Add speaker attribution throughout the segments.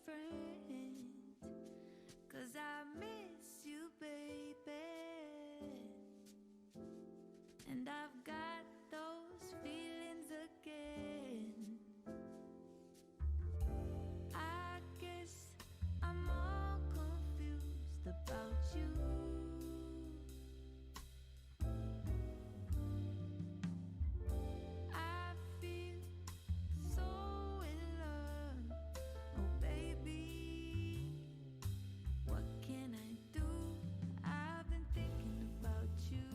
Speaker 1: friends, 'cause I miss you, baby. And I've got those feelings again. I guess I'm all confused about you. I feel so in love, oh baby. What can I do? I've been thinking about you.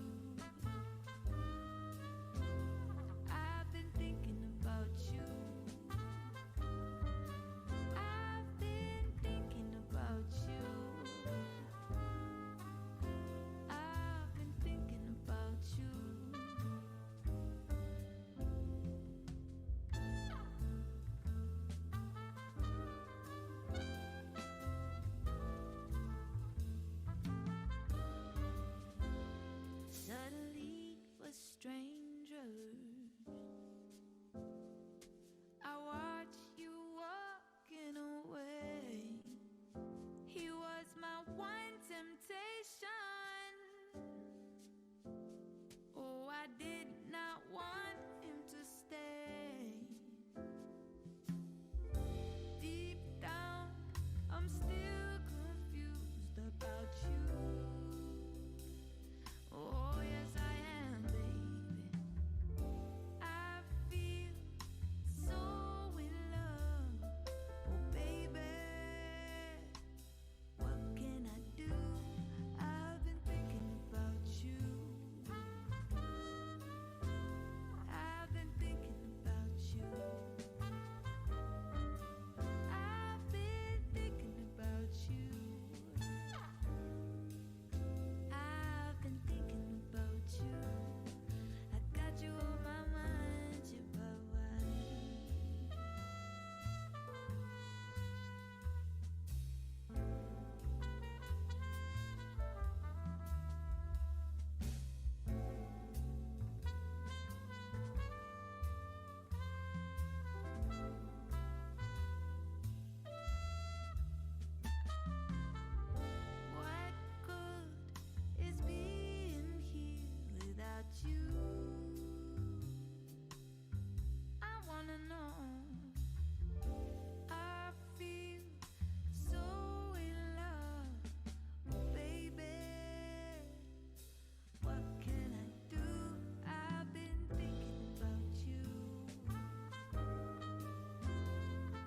Speaker 1: I've been thinking about you. I've been thinking about you. I've been thinking about you. Suddenly we're strangers. I watch you walking away. He was my one temptation. Oh, I did not want him to stay. Deep down, I'm still confused about you. Oh, yes, I am, baby. I feel so in love, oh, baby. What can I do? I've been thinking about you. I've been thinking about you. I've been thinking about you. I've been thinking about you. I got you on my mind, Chihuahua. What good is being here without you? I wanna know. I feel so in love, oh, baby. What can I do? I've been thinking about you.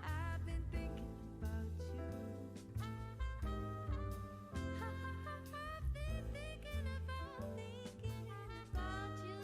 Speaker 1: I've been thinking about you. I've been thinking about you.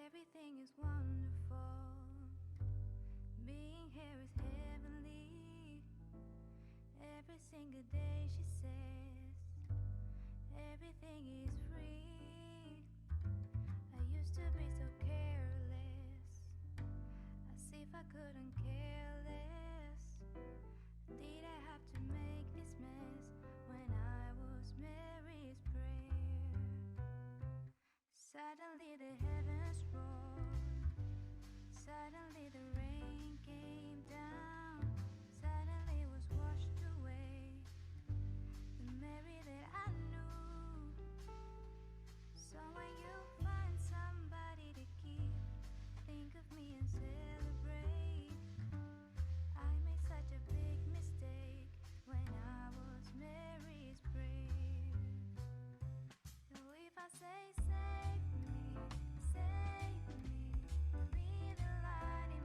Speaker 1: Everything is wonderful. Being here is heavenly. Every single day she says everything is free. I used to be so careless, as if I couldn't care less. Did I have to make this mess when I was Mary's prayer? Suddenly the heavens roared. Suddenly the rain came down. Suddenly it was washed away. The Mary that I knew. So when you find somebody to keep, think of me and celebrate. I made such a big mistake when I was Mary's prayer. So if I say save me, be the light in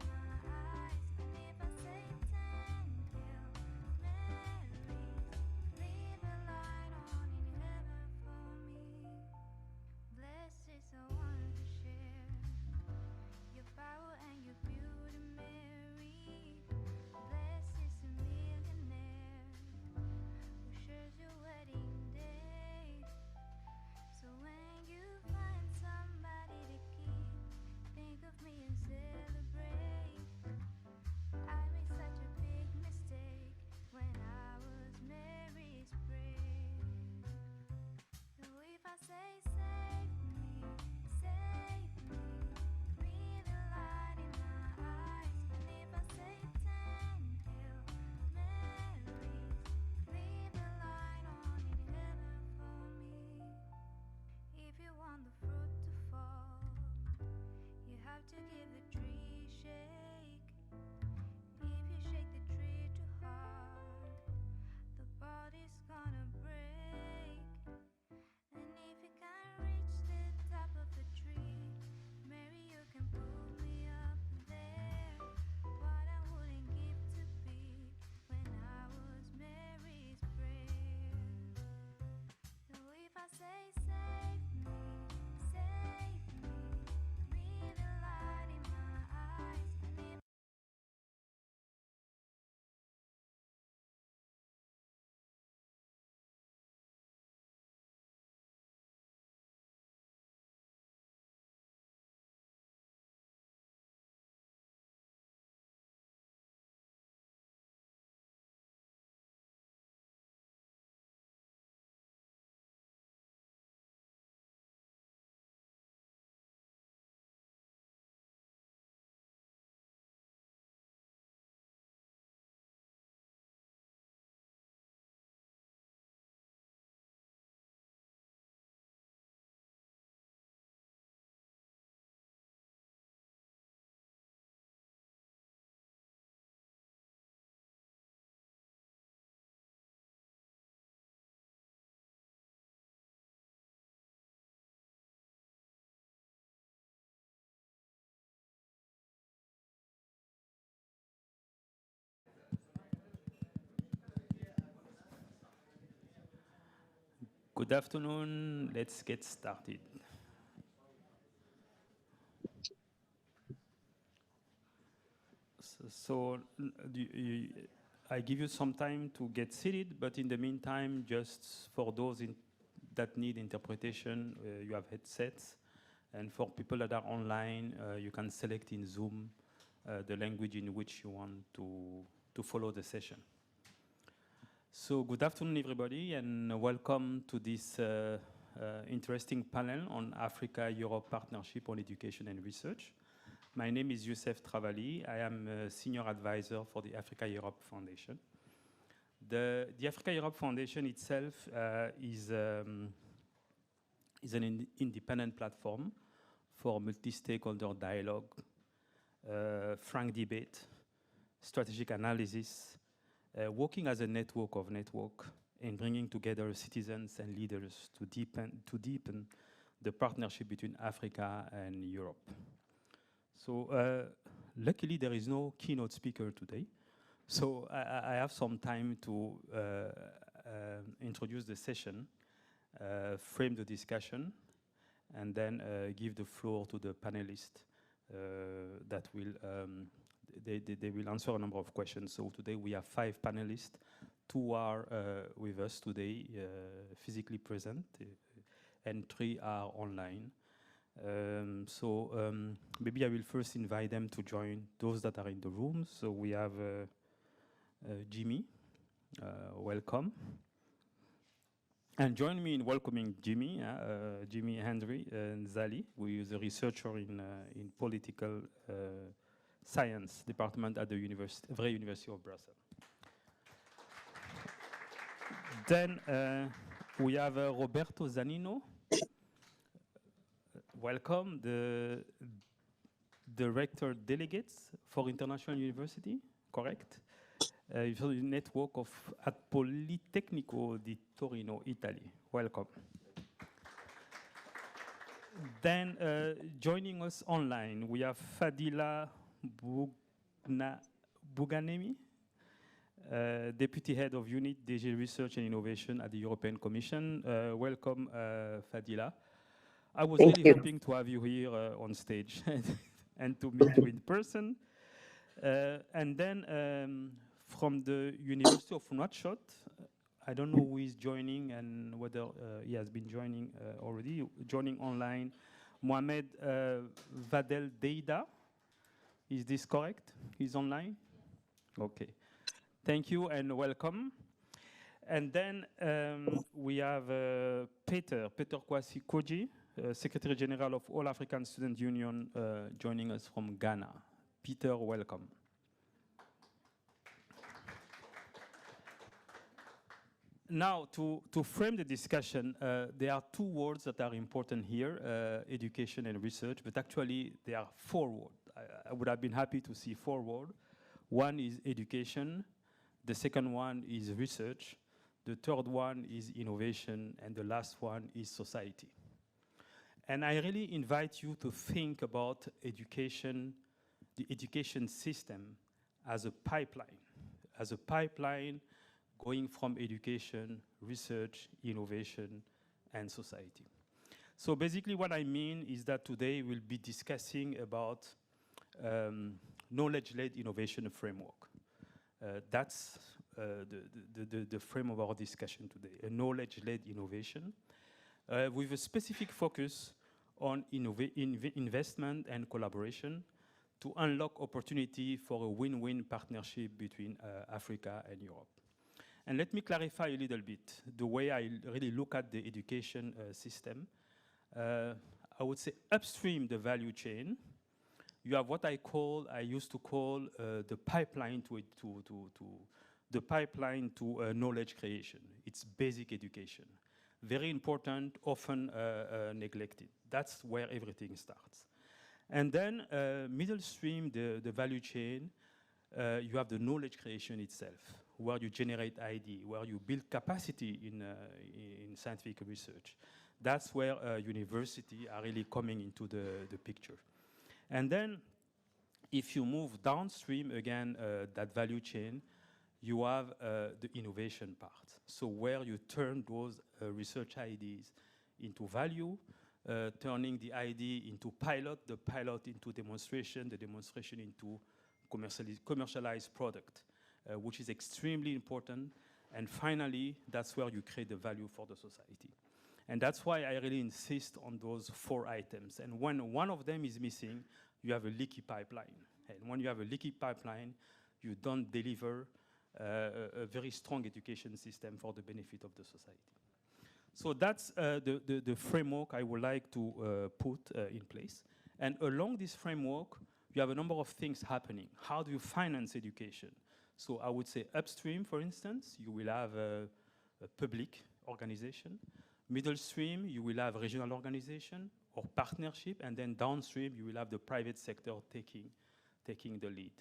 Speaker 2: Good afternoon. Let's get started. I give you some time to get seated, but in the meantime, just for those that need interpretation, you have headsets. And for people that are online, you can select in Zoom the language in which you want to follow the session. So good afternoon, everybody, and welcome to this interesting panel on Africa-Europe Partnership on Education and Research. My name is Youssef Travali. I am a senior advisor for the Africa-Europe Foundation. The Africa-Europe Foundation itself is an independent platform for multi-stakeholder dialogue, frank debate, strategic analysis, working as a network of network and bringing together citizens and leaders to deepen the partnership between Africa and Europe. So luckily there is no keynote speaker today. So I have some time to introduce the session, frame the discussion, and then give the floor to the panelists that will they will answer a number of questions. So today we have 5 panelists. 2 are with us today, physically present, and 3 are online. Maybe I will first invite them to join those that are in the room. So we have Jimmy, welcome. And join me in welcoming Jimmy, Jimmy Henry Nzali, who is a researcher in political science department at the University of Brussels. Then we have Roberto Zanino. Welcome, the Director Delegates for International University, correct? A network at Politecnico di Torino, Italy. Welcome. Then joining us online, we have Fadila Buganemi, Deputy Head of Unit DG Research and Innovation at the European Commission. Welcome, Fadila. I was really hoping to have you here on stage and to meet you in person. And then from the University of Nouakchott, I don't know who is joining and whether he has been joining already. Joining online, Mohamed Vadel Deida. Is this correct? He's online? Okay. Thank you and welcome. And then we have Peter Kwasi Koji, Secretary General of All African Student Union, joining us from Ghana. Peter, welcome. Now, to frame the discussion, there are 2 words that are important here, education and research, but actually there are 4 words. I would have been happy to see 4 words. One is education, the second one is research, the third one is innovation, and the last one is society. And I really invite you to think about education, the education system as a pipeline going from education, research, innovation, and society. So basically what I mean is that today we'll be discussing about knowledge-led innovation framework. That's the frame of our discussion today, a knowledge-led innovation with a specific focus on investment and collaboration to unlock opportunity for a win-win partnership between Africa and Europe. And let me clarify a little bit the way I really look at the education system. I would say upstream the value chain, you have what I used to call the pipeline to knowledge creation. It's basic education. Very important, often neglected. That's where everything starts. And then middle stream, the value chain, you have the knowledge creation itself, where you generate ID, where you build capacity in scientific research. That's where universities are really coming into the picture. And then if you move downstream again, that value chain, you have the innovation part. So where you turn those research ideas into value, turning the idea into pilot, the pilot into demonstration, the demonstration into commercialized product, which is extremely important. And finally, that's where you create the value for the society. And that's why I really insist on those 4 items. And when one of them is missing, you have a leaky pipeline. And when you have a leaky pipeline, you don't deliver a very strong education system for the benefit of the society. So that's the framework I would like to put in place. And along this framework, you have a number of things happening. How do you finance education? So I would say upstream, for instance, you will have a public organization. Middle stream, you will have regional organization or partnership. And then downstream, you will have the private sector taking the lead.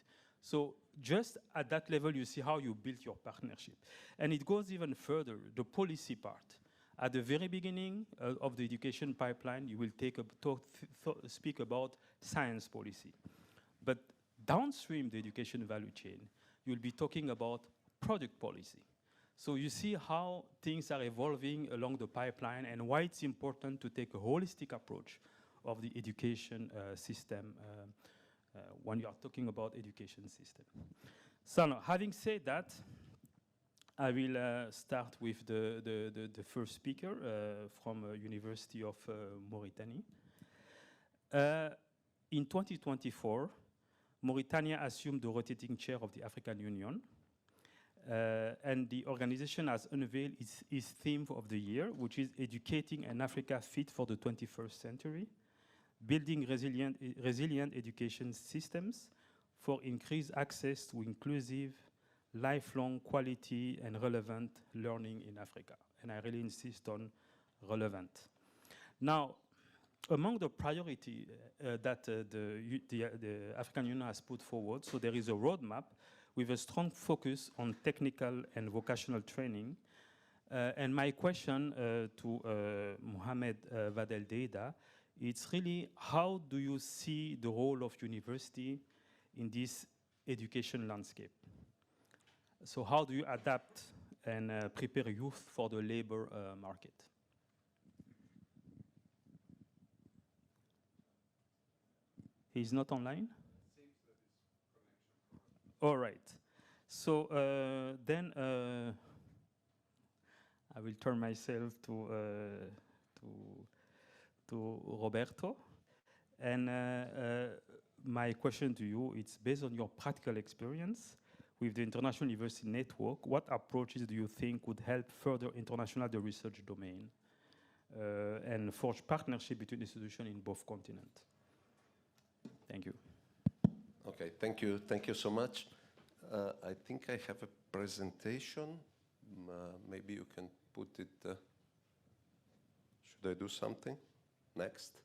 Speaker 2: So just at that level, you see how you build your partnership. And it goes even further, the policy part. At the very beginning of the education pipeline, you will speak about science policy. But downstream the education value chain, you'll be talking about product policy. So you see how things are evolving along the pipeline and why it's important to take a holistic approach of the education system when you are talking about education system. So now, having said that, I will start with the first speaker from University of Mauritania. In 2024, Mauritania assumed the rotating chair of the African Union, and the organization has unveiled its theme of the year, which is Educating an Africa Fit for the 21st Century, Building Resilient Education Systems for Increased Access to Inclusive, Lifelong Quality and Relevant Learning in Africa. And I really insist on relevant. Now, among the priority that the African Union has put forward, so there is a roadmap with a strong focus on technical and vocational training. And my question to Mohamed Vadel Deida, it's really how do you see the role of university in this education landscape? So how do you adapt and prepare youth for the labor market? He's not online? All right. So then I will turn myself to Roberto. And my question to you, it's based on your practical experience with the International University Network, what approaches do you think would help further internationalize the research domain and forge partnership between institutions in both continents? Thank you.
Speaker 3: Okay, thank you so much. I think I have a presentation. Maybe you can put it. Should I do something? Next.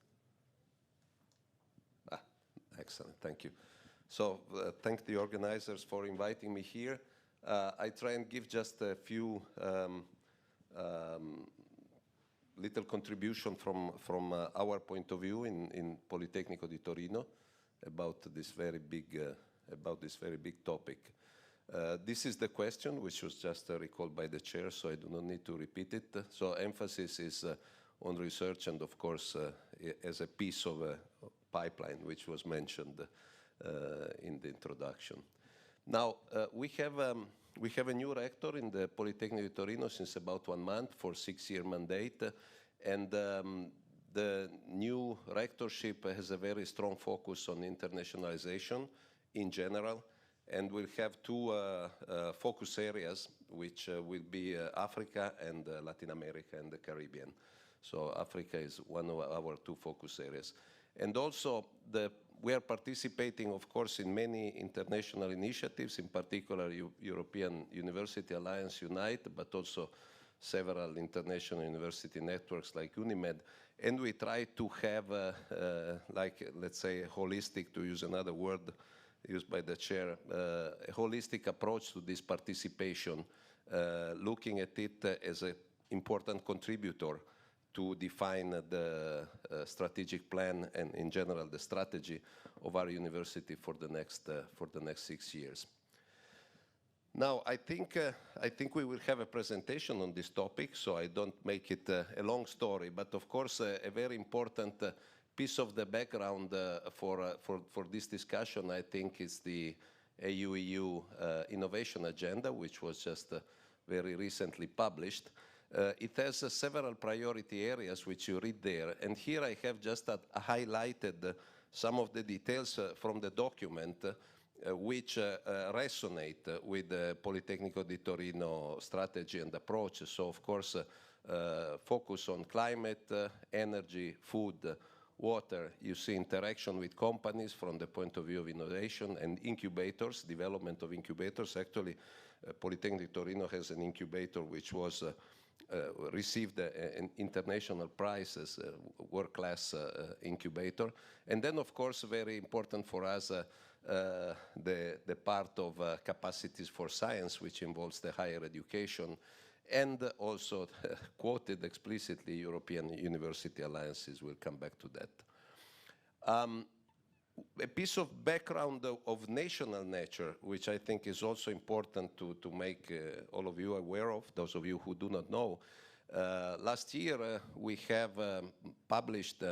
Speaker 3: Excellent, thank you. So thank the organizers for inviting me here. I try and give just a few little contribution from our point of view in Politecnico di Torino about this very big topic. This is the question, which was just recalled by the chair, so I do not need to repeat it. So emphasis is on research and, of course, as a piece of a pipeline, which was mentioned in the introduction. Now, we have a new rector in the Politecnico di Torino since about 1 month for 6-year mandate, and the new rectorship has a very strong focus on internationalization in general, and we'll have 2 focus areas, which will be Africa and Latin America and the Caribbean. So Africa is one of our 2 focus areas. And also, we are participating, of course, in many international initiatives, in particular European University Alliance, UNITE, but also several international university networks like UNIMED. And we try to have, like, let's say, a holistic, to use another word used by the chair, a holistic approach to this participation, looking at it as an important contributor to define the strategic plan and, in general, the strategy of our university for the next 6 years. Now, I think we will have a presentation on this topic, so I don't make it a long story. But of course, a very important piece of the background for this discussion, I think, is the AU-EU Innovation Agenda, which was just very recently published. It has several priority areas which you read there, and here I have just highlighted some of the details from the document which resonate with the Politecnico di Torino strategy and approach. So, of course, focus on climate, energy, food, water. You see interaction with companies from the point of view of innovation and incubators, development of incubators. Actually, Politecnico di Torino has an incubator which was received an international prize as a world-class incubator. And then, of course, very important for us, the part of capacities for science, which involves the higher education, and also quoted explicitly European University Alliances. We'll come back to that. A piece of background of national nature, which I think is also important to make all of you aware of, those of you who do not know. Last year, we have published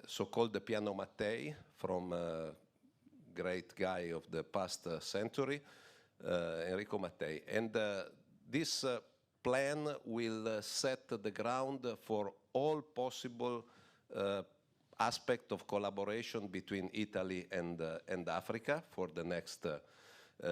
Speaker 3: so-called the Piano Mattei from great guy of the past century, Enrico Mattei. And this plan will set the ground for all possible aspect of collaboration between Italy and Africa for the next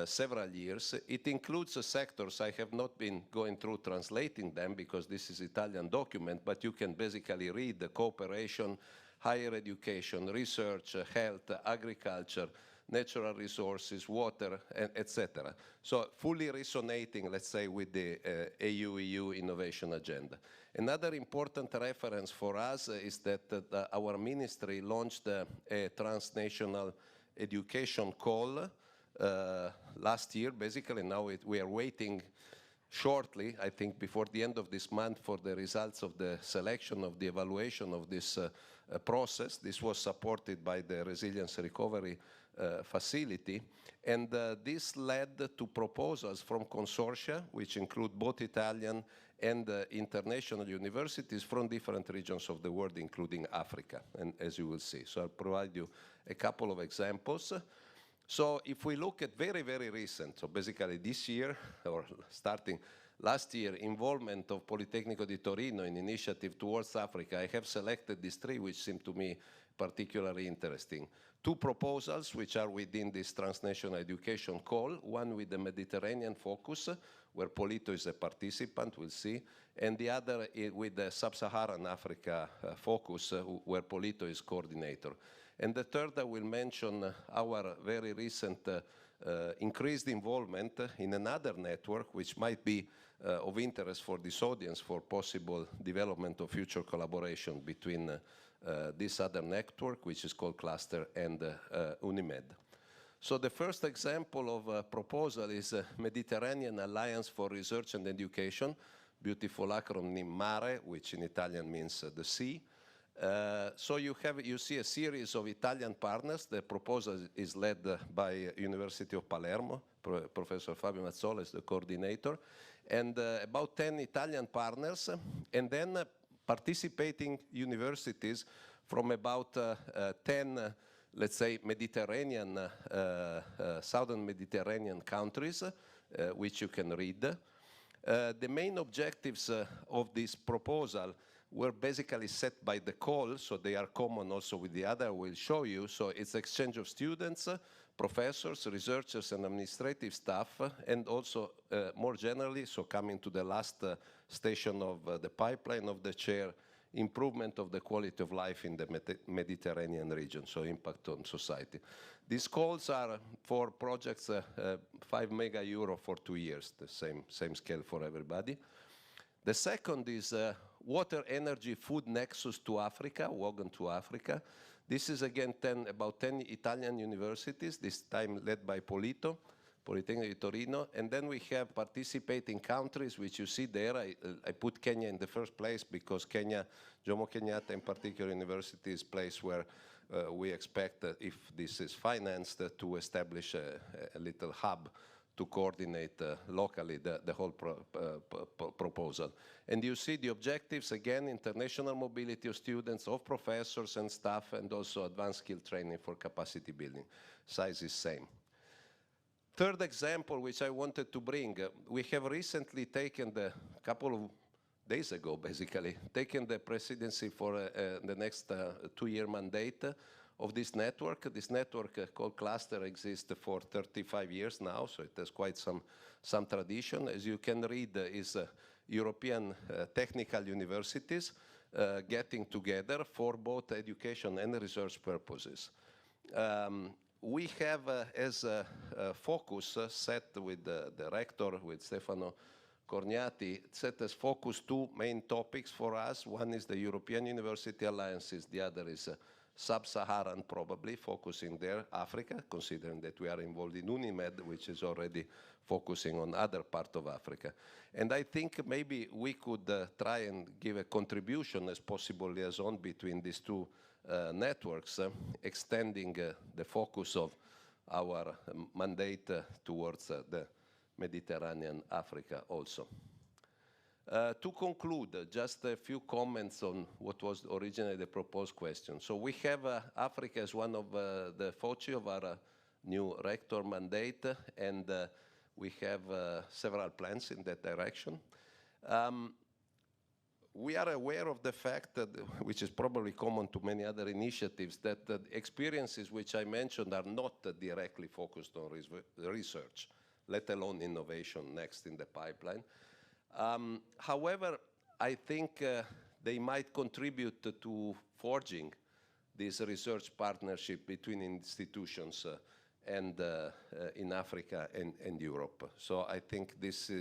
Speaker 3: several years. It includes sectors. I have not been going through translating them because this is Italian document, but you can basically read the cooperation, higher education, research, health, agriculture, natural resources, water, etc. So fully resonating, let's say, with the AU-EU Innovation Agenda. Another important reference for us is that our ministry launched a transnational education call last year. Basically, now we are waiting shortly, I think before the end of this month, for the results of the selection of the evaluation of this process. This was supported by the Resilience Recovery Facility, and this led to proposals from consortia, which include both Italian and international universities from different regions of the world, including Africa, and as you will see. So I'll provide you a couple of examples. So if we look at very, very recent, so basically this year, or starting last year, involvement of Politecnico di Torino in initiative towards Africa, I have selected these three which seem to me particularly interesting. Two proposals which are within this transnational education call, one with the Mediterranean focus, where Polito is a participant, we'll see, and the other with the Sub-Saharan Africa focus, where Polito is coordinator. And the third, I will mention our very recent increased involvement in another network, which might be of interest for this audience for possible development of future collaboration between this other network, which is called Cluster, and UNIMED. So the first example of proposal is Mediterranean Alliance for Research and Education, beautiful acronym MARE, which in Italian means the sea. So you see a series of Italian partners. The proposal is led by University of Palermo. Professor Fabio Mazzola is the coordinator, and about 10 Italian partners, and then participating universities from about 10, let's say, Mediterranean, southern Mediterranean countries, which you can read. The main objectives of this proposal were basically set by the call, so they are common also with the other, I will show you. So it's exchange of students, professors, researchers, and administrative staff, and also more generally, so coming to the last station of the pipeline of the chair, improvement of the quality of life in the Mediterranean region, so impact on society. These calls are for projects 5 mega euro for 2 years, the same scale for everybody. The second is Water, Energy, Food Nexus to Africa, WOGAN to Africa. This is again about 10 Italian universities, this time led by Polito, Politecnico di Torino, and then we have participating countries, which you see there. I put Kenya in the first place because Kenya, Jomo Kenyatta in particular university is a place where we expect, if this is financed, to establish a little hub to coordinate locally the whole proposal. And you see the objectives, again, international mobility of students, of professors and staff, and also advanced skill training for capacity building. Size is same. Third example, which I wanted to bring, we have recently taken the couple of days ago, basically, taken the presidency for the next 2-year mandate of this network. This network called Cluster exists for 35 years now, so it has quite some tradition. As you can read, is European technical universities getting together for both education and research purposes. We have as a focus set with the rector, with Stefano Corniati, set as focus 2 main topics for us. One is the European University Alliances, the other is Sub-Saharan, probably, focusing there, Africa, considering that we are involved in UNIMED, which is already focusing on other part of Africa. And I think maybe we could try and give a contribution as possible liaison between these 2 networks, extending the focus of our mandate towards the Mediterranean Africa also. To conclude, just a few comments on what was originally the proposed question. So we have Africa as one of the foci of our new rector mandate, and we have several plans in that direction. We are aware of the fact that, which is probably common to many other initiatives, that the experiences which I mentioned are not directly focused on research, let alone innovation next in the pipeline. However, I think they might contribute to forging this research partnership between institutions and in Africa and Europe. So I think this,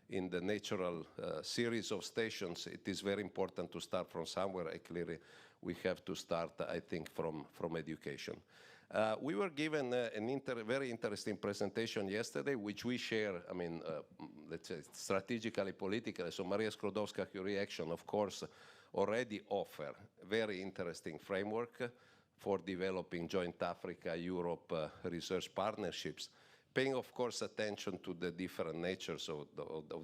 Speaker 3: in the natural series of stations, it is very important to start from somewhere. Clearly, we have to start, I think, from education. We were given an very interesting presentation yesterday, which we share, I mean, let's say, strategically, politically. So Maria Sklodowska-Curie Action, of course, already offer very interesting framework for developing joint Africa-Europe research partnerships, paying, of course, attention to the different natures of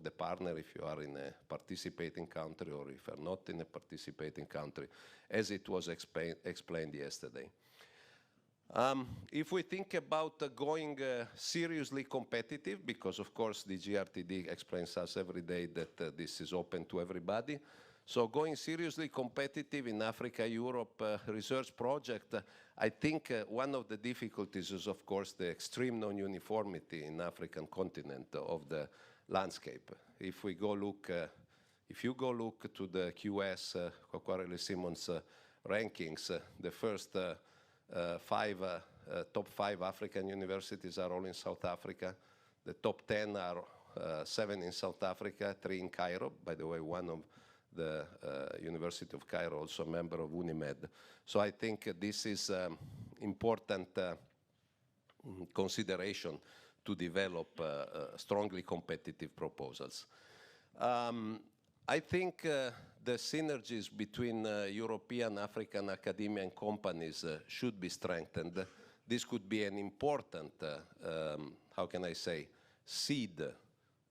Speaker 3: the partner, if you are in a participating country or if you are not in a participating country, as it was explained yesterday. If we think about going seriously competitive, because of course the GRTD explains us every day that this is open to everybody, so going seriously competitive in Africa-Europe research project, I think one of the difficulties is of course the extreme non-uniformity in African continent of the landscape. If we go look, if you go look to the QS, Quacquarelli-Symonds rankings, the first top 5 African universities are all in South Africa. The top 10 are 7 in South Africa, 3 in Cairo. By the way, one of the University of Cairo, also a member of UNIMED. So I think this is important consideration to develop strongly competitive proposals. I think the synergies between European, African academia and companies should be strengthened. This could be an important, how can I say, seed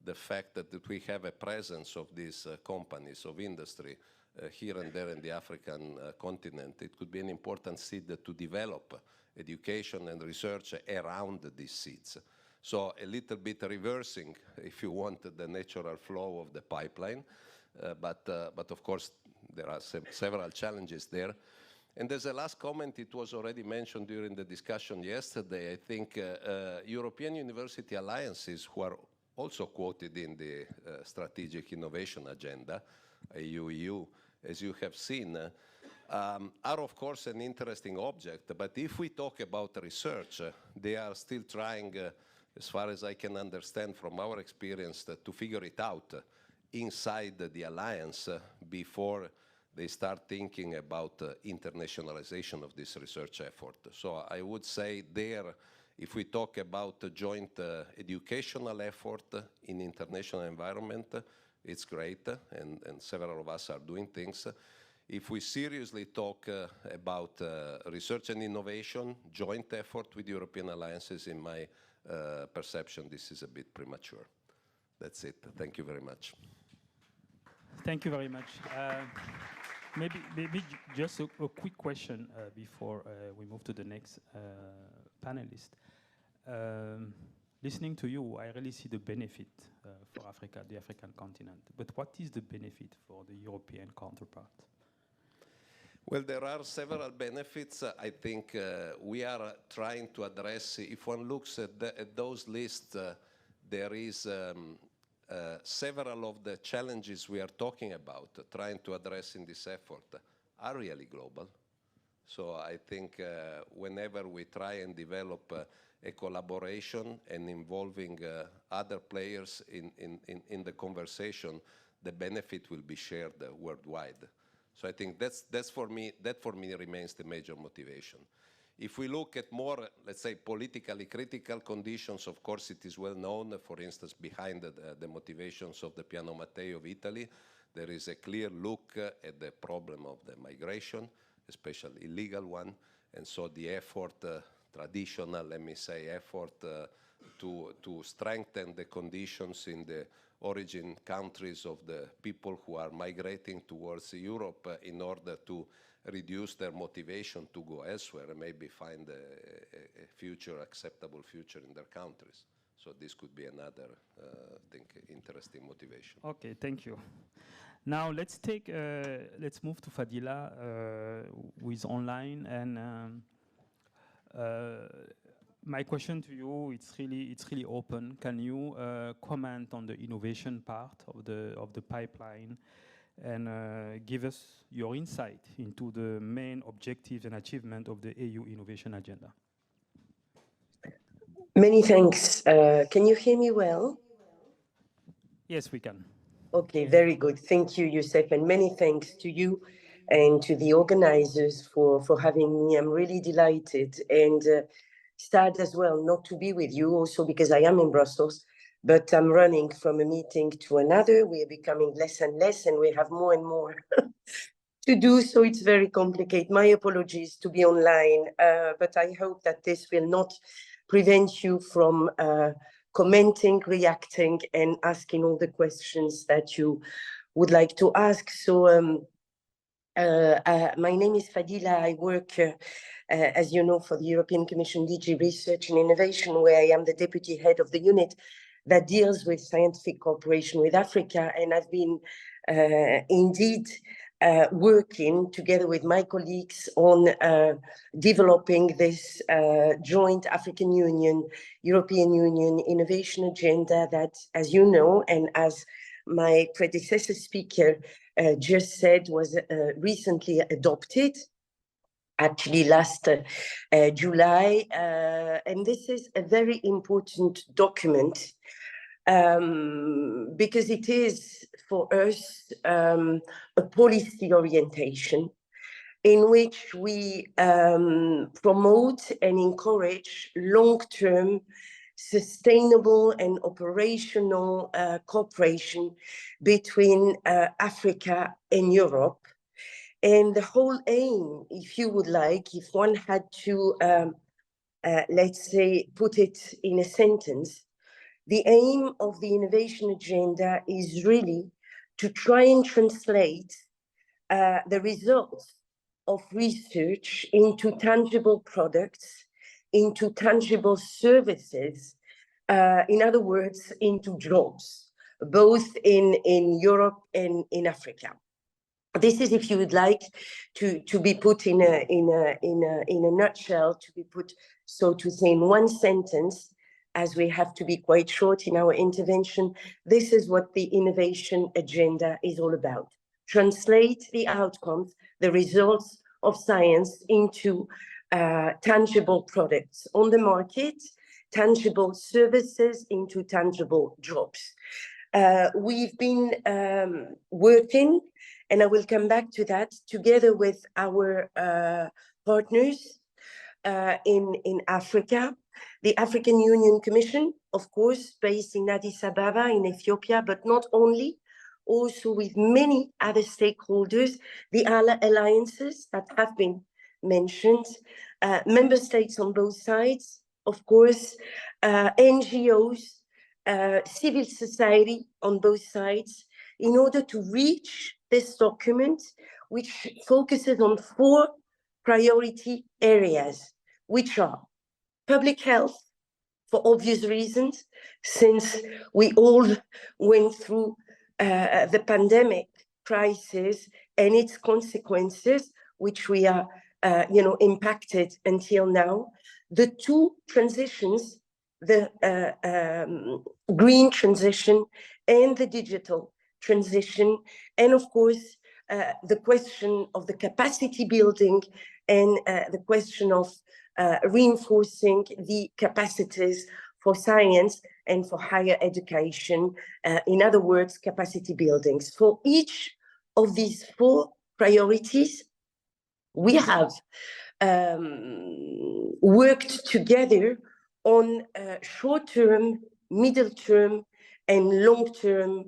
Speaker 3: the fact that we have a presence of these companies, of industry, here and there in the African continent. It could be an important seed to develop education and research around these seeds. So a little bit reversing, if you want, the natural flow of the pipeline. But of course, there are several challenges there. And as a last comment, it was already mentioned during the discussion yesterday, I think European University Alliances, who are also quoted in the Strategic Innovation Agenda, EU, as you have seen, are of course an interesting object. But if we talk about research, they are still trying, as far as I can understand from our experience, to figure it out inside the alliance before they start thinking about internationalization of this research effort. So I would say there, if we talk about a joint educational effort in international environment, it's great, and several of us are doing things. If we seriously talk about research and innovation, joint effort with European alliances, in my perception, this is a bit premature. That's it. Thank you very much.
Speaker 2: Thank you very much. Maybe just a quick question before we move to the next panelist. Listening to you, I really see the benefit for Africa, the African continent. But what is the benefit for the European counterpart?
Speaker 3: Well, there are several benefits. I think we are trying to address, if one looks at those lists, there is several of the challenges we are talking about, trying to address in this effort, are really global. So I think whenever we try and develop a collaboration and involving other players in the conversation, the benefit will be shared worldwide. So I think that for me remains the major motivation. If we look at more, let's say, politically critical conditions, of course, it is well known, for instance, behind the motivations of the Piano Mattei of Italy, there is a clear look at the problem of the migration, especially illegal one, and so the effort, traditional, let me say, effort to strengthen the conditions in the origin countries of the people who are migrating towards Europe in order to reduce their motivation to go elsewhere and maybe find a future, acceptable future in their countries. So this could be another, I think, interesting motivation.
Speaker 2: Okay, thank you. Now let's move to Fadila, who is online, and my question to you, it's really open. Can you comment on the innovation part of the pipeline and give us your insight into the main objectives and achievement of the EU innovation agenda?
Speaker 4: Many thanks. Can you hear me well?
Speaker 2: Yes, we can.
Speaker 4: Okay, very good. Thank you, Youssef, and many thanks to you and to the organizers for having me. I'm really delighted and sad as well not to be with you, also because I am in Brussels, but I'm running from a meeting to another. We are becoming less and less, and we have more and more to do, so it's very complicated. My apologies to be online, but I hope that this will not prevent you from commenting, reacting, and asking all the questions that you would like to ask. So my name is Fadila. I work, as you know, for the European Commission DG Research and Innovation, where I am the deputy head of the unit that deals with scientific cooperation with Africa. And I've been indeed working together with my colleagues on developing this joint African Union, European Union innovation agenda that, as you know, and as my predecessor speaker just said, was recently adopted, actually last July. And this is a very important document because it is for us a policy orientation in which we promote and encourage long-term sustainable and operational cooperation between Africa and Europe. And the whole aim, if you would like, if one had to, let's say, put it in a sentence, the aim of the innovation agenda is really to try and translate the results of research into tangible products, into tangible services, in other words, into jobs, both in Europe and in Africa. This is, if you would like, to be put in a nutshell, to be put, so to say, in one sentence, as we have to be quite short in our intervention. This is what the innovation agenda is all about. Translate the outcomes, the results of science into tangible products on the market, tangible services into tangible jobs. We've been working, and I will come back to that, together with our partners in Africa, the African Union Commission, of course, based in Addis Ababa in Ethiopia, but not only, also with many other stakeholders, the alliances that have been mentioned, member states on both sides, of course, NGOs, civil society on both sides, in order to reach this document, which focuses on 4 priority areas, which are public health, for obvious reasons, since we all went through the pandemic crisis and its consequences, which we are, impacted until now. The 2 transitions, the green transition and the digital transition, and of course, the question of the capacity building and the question of reinforcing the capacities for science and for higher education. In other words, capacity buildings. For each of these 4 priorities, we have worked together on short-term, middle-term, and long-term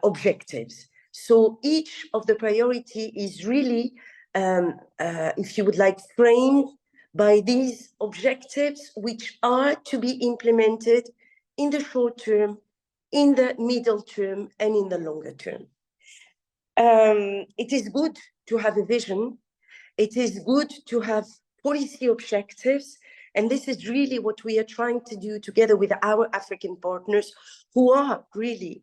Speaker 4: objectives. So each of the priority is really, if you would like, framed by these objectives, which are to be implemented in the short term, in the middle term, and in the longer term. It is good to have a vision. It is good to have policy objectives. And this is really what we are trying to do together with our African partners, who are really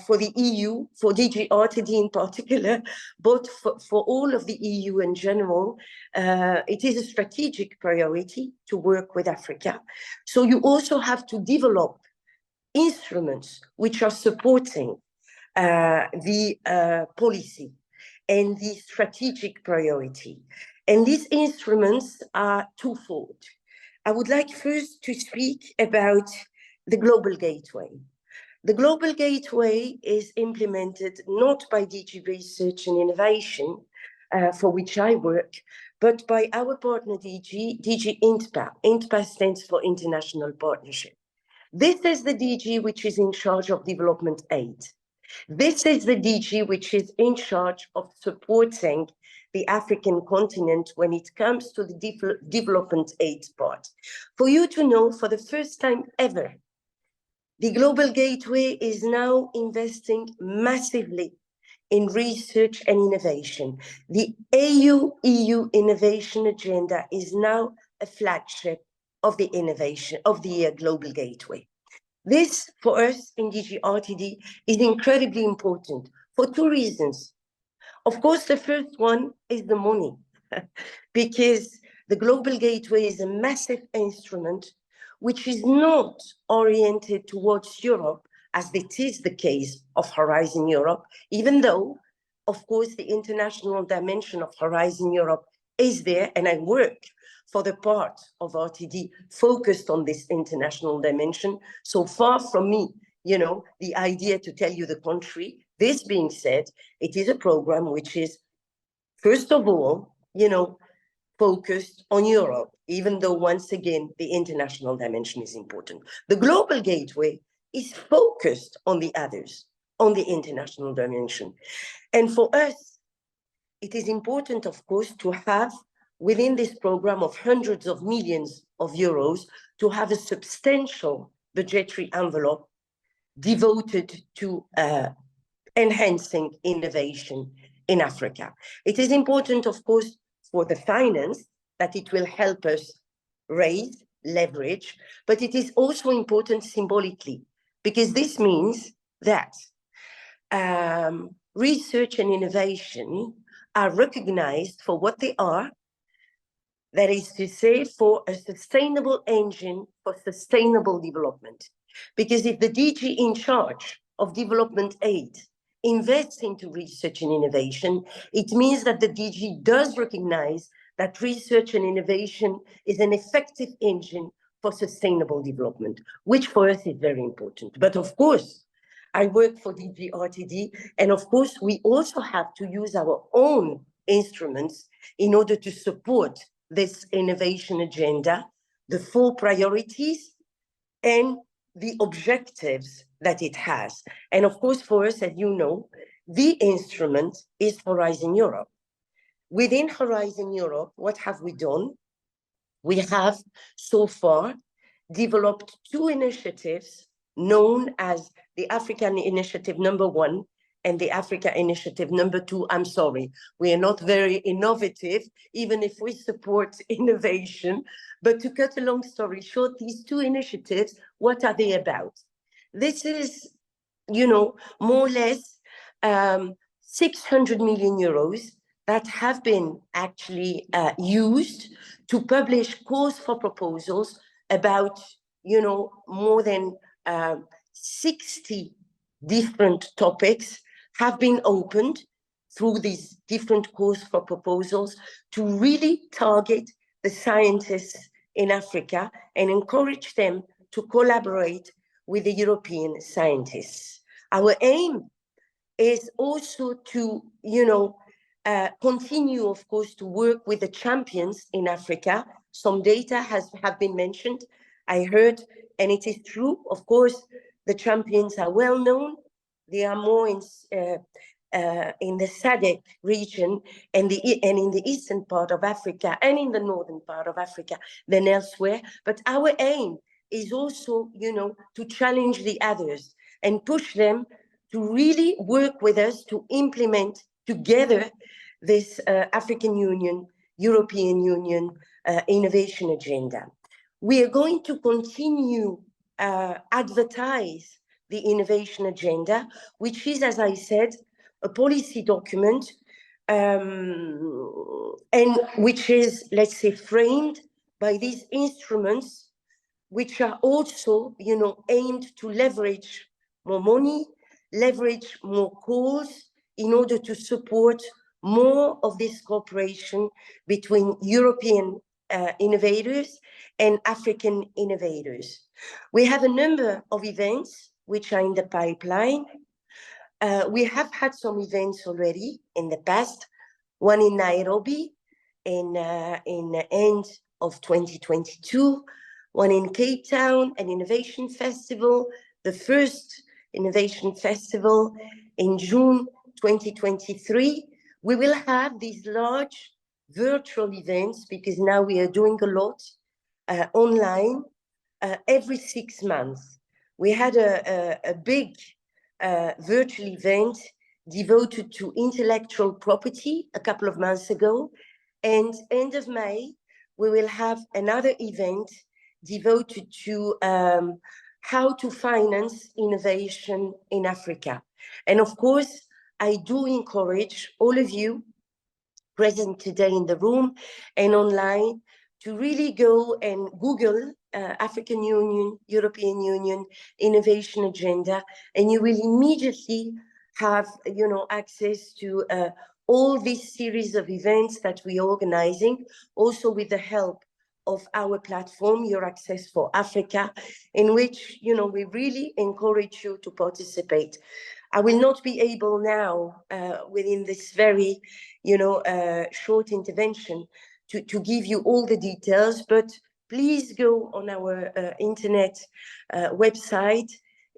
Speaker 4: for the EU, for DG RTD in particular, but for all of the EU in general. It is a strategic priority to work with Africa. So you also have to develop instruments which are supporting the policy and the strategic priority. And these instruments are twofold. I would like first to speak about the Global Gateway. The Global Gateway is implemented not by DG Research and Innovation, for which I work, but by our partner DG INTPA. INTPA stands for International Partnership. This is the DG which is in charge of development aid. This is the DG which is in charge of supporting the African continent when it comes to the development aid part. For you to know, for the first time ever, the Global Gateway is now investing massively in research and innovation. The AU-EU Innovation Agenda is now a flagship of the innovation of the Global Gateway. This, for us in DG RTD, is incredibly important for 2 reasons. Of course, the first one is the money, because the Global Gateway is a massive instrument which is not oriented towards Europe, as it is the case of Horizon Europe, even though, of course, the international dimension of Horizon Europe is there, and I work for the part of RTD focused on this international dimension. So far from me, the idea to tell you the contrary. This being said, it is a program which is, first of all, focused on Europe, even though, once again, the international dimension is important. The Global Gateway is focused on the others, on the international dimension. And for us, it is important, of course, to have, within this program of hundreds of millions of euros, to have a substantial budgetary envelope devoted to enhancing innovation in Africa. It is important, of course, for the finance, that it will help us raise, leverage, but it is also important symbolically, because this means that research and innovation are recognized for what they are, that is to say, for a sustainable engine for sustainable development. Because if the DG in charge of development aid invests into research and innovation, it means that the DG does recognize that research and innovation is an effective engine for sustainable development, which for us is very important. But of course, I work for DG RTD, and of course, we also have to use our own instruments in order to support this innovation agenda, the 4 priorities, and the objectives that it has. And of course, for us, as you know, the instrument is Horizon Europe. Within Horizon Europe, what have we done? We have so far developed two initiatives known as the African Initiative #1 and the Africa Initiative #2. I'm sorry, we are not very innovative, even if we support innovation. But to cut a long story short, these two initiatives, what are they about? This is, you know, more or less 600 million euros that have been actually used to publish calls for proposals about, you know, more than 60 different topics have been opened through these different calls for proposals to really target the scientists in Africa and encourage them to collaborate with the European scientists. Our aim is also to, you know, continue, of course, to work with the champions in Africa. Some data have been mentioned. I heard, and it is true, of course, the champions are well known. They are more in the SADC region and in the eastern part of Africa and in the northern part of Africa than elsewhere. But our aim is also, you know, to challenge the others and push them to really work with us to implement together this African Union, European Union innovation agenda. We are going to continue advertise the innovation agenda, which is, as I said, a policy document and which is, let's say, framed by these instruments, which are also, you know, aimed to leverage more money, leverage more calls in order to support more of this cooperation between European innovators and African innovators. We have a number of events which are in the pipeline. We have had some events already in the past, one in Nairobi in the end of 2022, one in Cape Town, an innovation festival, the first innovation festival in June 2023. We will have these large virtual events because now we are doing a lot online every 6 months. We had a big virtual event devoted to intellectual property a couple of months ago, and end of May we will have another event devoted to how to finance innovation in Africa. And of course, I do encourage all of you present today in the room and online to really go and Google African Union, European Union innovation agenda, and you will immediately have, you know, access to all this series of events that we are organizing, also with the help of our platform, Your Access for Africa, in which, you know, we really encourage you to participate. I will not be able now, within this very, you know, short intervention, to give you all the details, but please go on our internet website,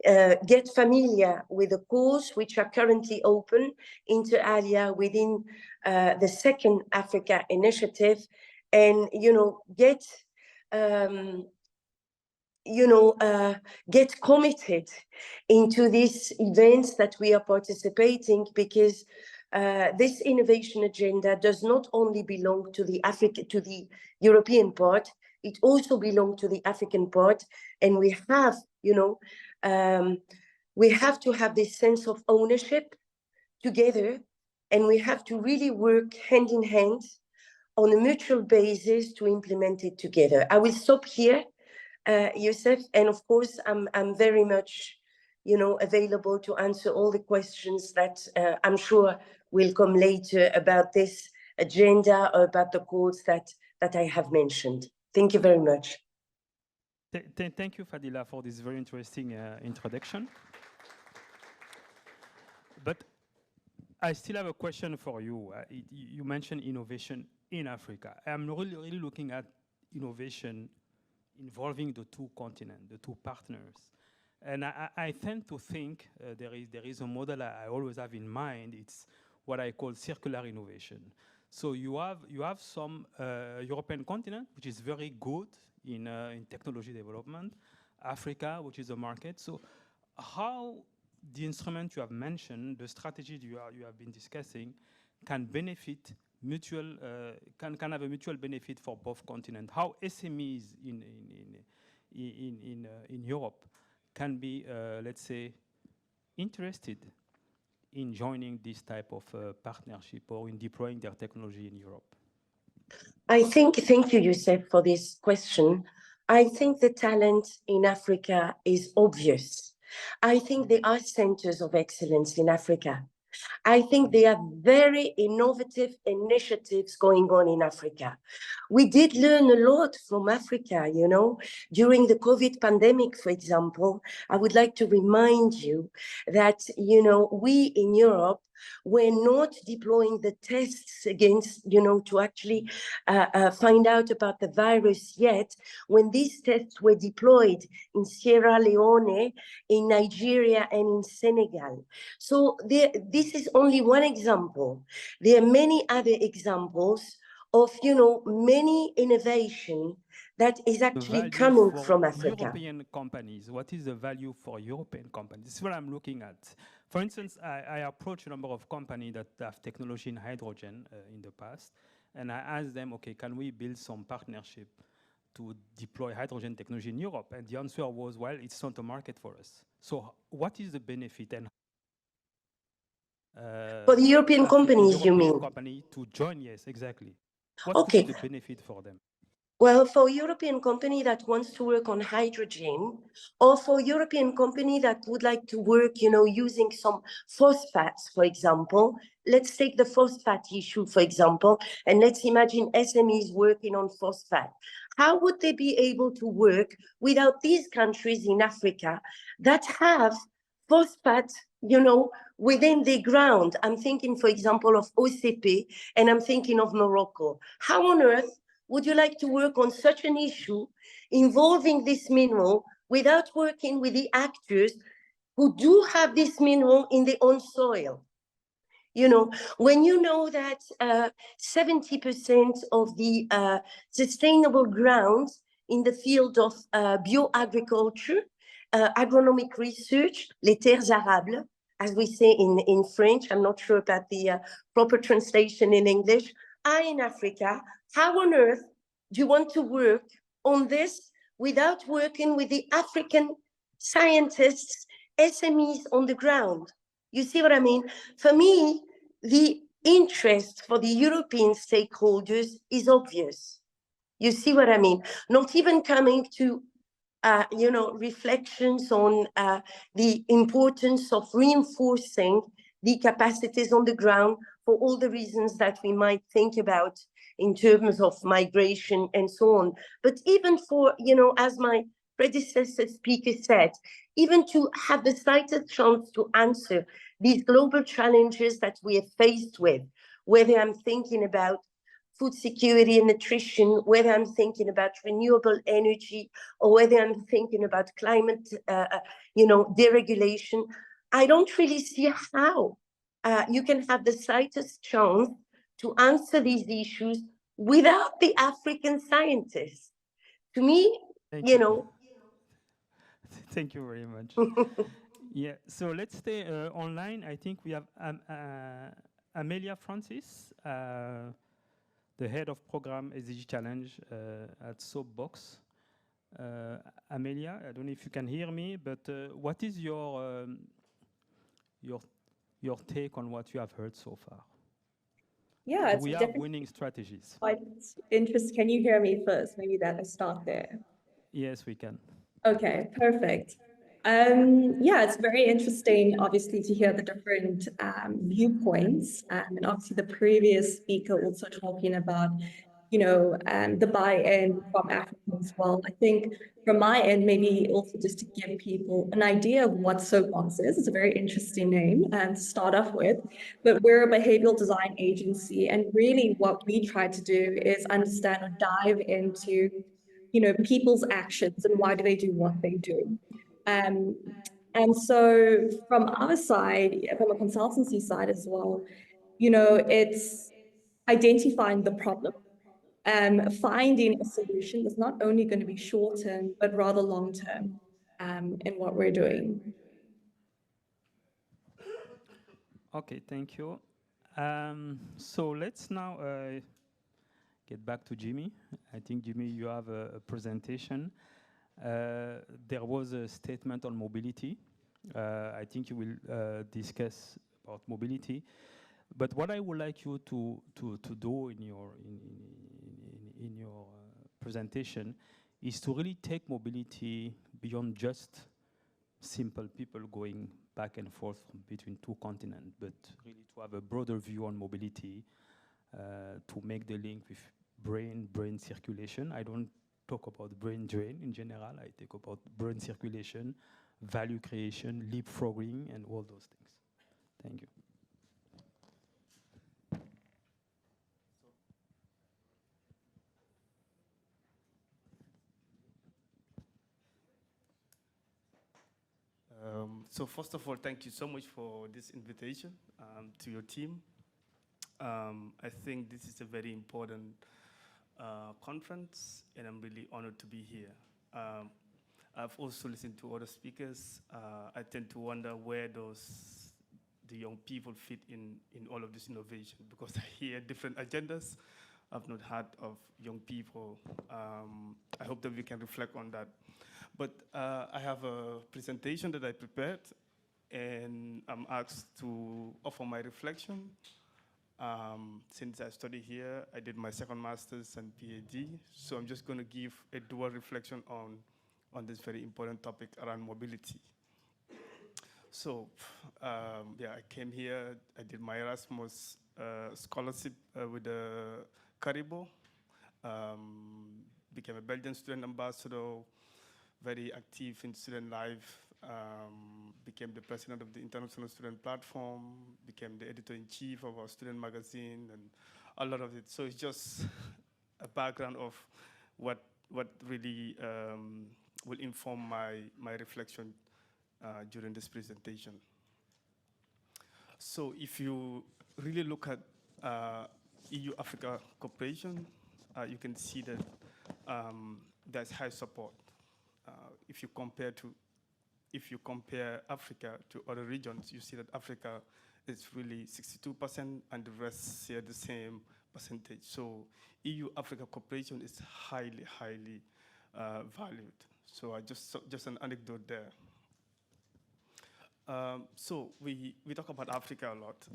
Speaker 4: get familiar with the calls which are currently open inter alia within the second Africa initiative, and, you know, get get committed into these events that we are participating, because this innovation agenda does not only belong to the European part, it also belongs to the African part, and we have, you know, we have to have this sense of ownership together, and we have to really work hand in hand on a mutual basis to implement it together. I will stop here, Youssef, and of course, I'm very much, you know, available to answer all the questions that I'm sure will come later about this agenda or about the calls that I have mentioned. Thank you very much.
Speaker 2: Thank you, Fadila, for this very interesting introduction. But I still have a question for you. You mentioned innovation in Africa. I'm really looking at innovation involving the two continents, the two partners. And I tend to think there is a model I always have in mind. It's what I call circular innovation. So you have some European continent, which is very good in technology development, Africa, which is a market. So how the instrument you have mentioned, the strategy you have been discussing, can benefit mutual, can have a mutual benefit for both continents. How SMEs in Europe can be, let's say, interested in joining this type of partnership or in deploying their technology in Europe?
Speaker 4: Thank you, Youssef, for this question. I think the talent in Africa is obvious. I think there are centers of excellence in Africa. I think there are very innovative initiatives going on in Africa. We did learn a lot from Africa, you know, during the COVID pandemic, for example. I would like to remind you that, you know, we in Europe were not deploying the tests against, you know, to actually find out about the virus yet, when these tests were deployed in Sierra Leone, in Nigeria, and in Senegal. So this is only one example. There are many other examples of, you know, many innovation that is actually coming from Africa.
Speaker 2: European companies, what is the value for European companies? This is what I'm looking at. For instance, I approach a number of companies that have technology in hydrogen in the past, and I asked them, okay, can we build some partnership to deploy hydrogen technology in Europe? And the answer was, well, it's not a market for us. So what is the benefit and
Speaker 4: for the European companies, you mean?
Speaker 2: Company to join, yes, exactly. What could be the benefit for them?
Speaker 4: Well, for a European company that wants to work on hydrogen, or for a European company that would like to work, you know, using some phosphates, for example, let's take the phosphate issue, for example, and let's imagine SMEs working on phosphate. How would they be able to work without these countries in Africa that have phosphate, you know, within the ground? I'm thinking, for example, of OCP, and I'm thinking of Morocco. How on earth would you like to work on such an issue involving this mineral without working with the actors who do have this mineral in their own soil? You know, when you know that 70% of the sustainable grounds in the field of bioagriculture, agronomic research, les terres arables, as we say in French, I'm not sure about the proper translation in English, are in Africa. How on earth do you want to work on this without working with the African scientists, SMEs on the ground? You see what I mean? For me, the interest for the European stakeholders is obvious. You see what I mean? Not even coming to you know, reflections on the importance of reinforcing the capacities on the ground for all the reasons that we might think about in terms of migration and so on. But even for, you know, as my predecessor speaker said, even to have the slightest chance to answer these global challenges that we are faced with, whether I'm thinking about food security and nutrition, whether I'm thinking about renewable energy, or whether I'm thinking about climate, you know, deregulation, I don't really see how you can have the slightest chance to answer these issues without the African scientists. To me, you know.
Speaker 2: Thank you very much. Yeah, so let's stay online. I think we have Amelia Francis, the head of program SDG Challenge at Soapbox. Amelia, I don't know if you can hear me, but what is your take on what you have heard so far?
Speaker 5: Yeah,
Speaker 2: we have winning strategies.
Speaker 5: Quite interesting. Can you hear me first? Maybe that I start there.
Speaker 2: Yes, we can.
Speaker 5: Okay, perfect. Yeah, it's very interesting, obviously, to hear the different viewpoints, and obviously the previous speaker also talking about, you know, the buy-in from Africa as well. I think from my end, maybe also just to give people an idea of what Soapbox is. It's a very interesting name to start off with, but we're a behavioral design agency, and really what we try to do is understand or dive into, you know, people's actions and why do they do what they do. And so from our side, from a consultancy side as well, you know, identifying the problem, finding a solution that's not only going to be short-term, but rather long-term in what we're doing.
Speaker 2: Okay, thank you. So let's now get back to Jimmy. I think, Jimmy, you have a presentation. There was a statement on mobility. I think you will discuss about mobility. But what I would like you to do in your presentation is to really take mobility beyond just simple people going back and forth between two continents, but really to have a broader view on mobility, to make the link with brain circulation. I don't talk about brain drain in general. I talk about brain circulation, value creation, leapfrogging, and all those things. Thank you.
Speaker 6: So first of all, thank you so much for this invitation to your team. I think this is a very important conference, and I'm really honored to be here. I've also listened to other speakers. I tend to wonder where the young people fit in all of this innovation, because I hear different agendas. I've not heard of young people. I hope that we can reflect on that. But I have a presentation that I prepared, and I'm asked to offer my reflection. Since I studied here, I did my second master's and PhD, so I'm just going to give a dual reflection on this very important topic around mobility. So, yeah, I came here, I did my Erasmus scholarship with the Caribou, became a Belgian student ambassador, very active in student life, became the president of the International Student Platform, became the editor-in-chief of our student magazine, and a lot of it. So it's just a background of what really will inform my reflection during this presentation. So if you really look at EU-Africa cooperation, you can see that there's high support. If you compare Africa to other regions, you see that Africa is really 62%, and the rest share the same percentage. So EU-Africa cooperation is highly, highly valued. So I just an anecdote there. So we talk about Africa a lot,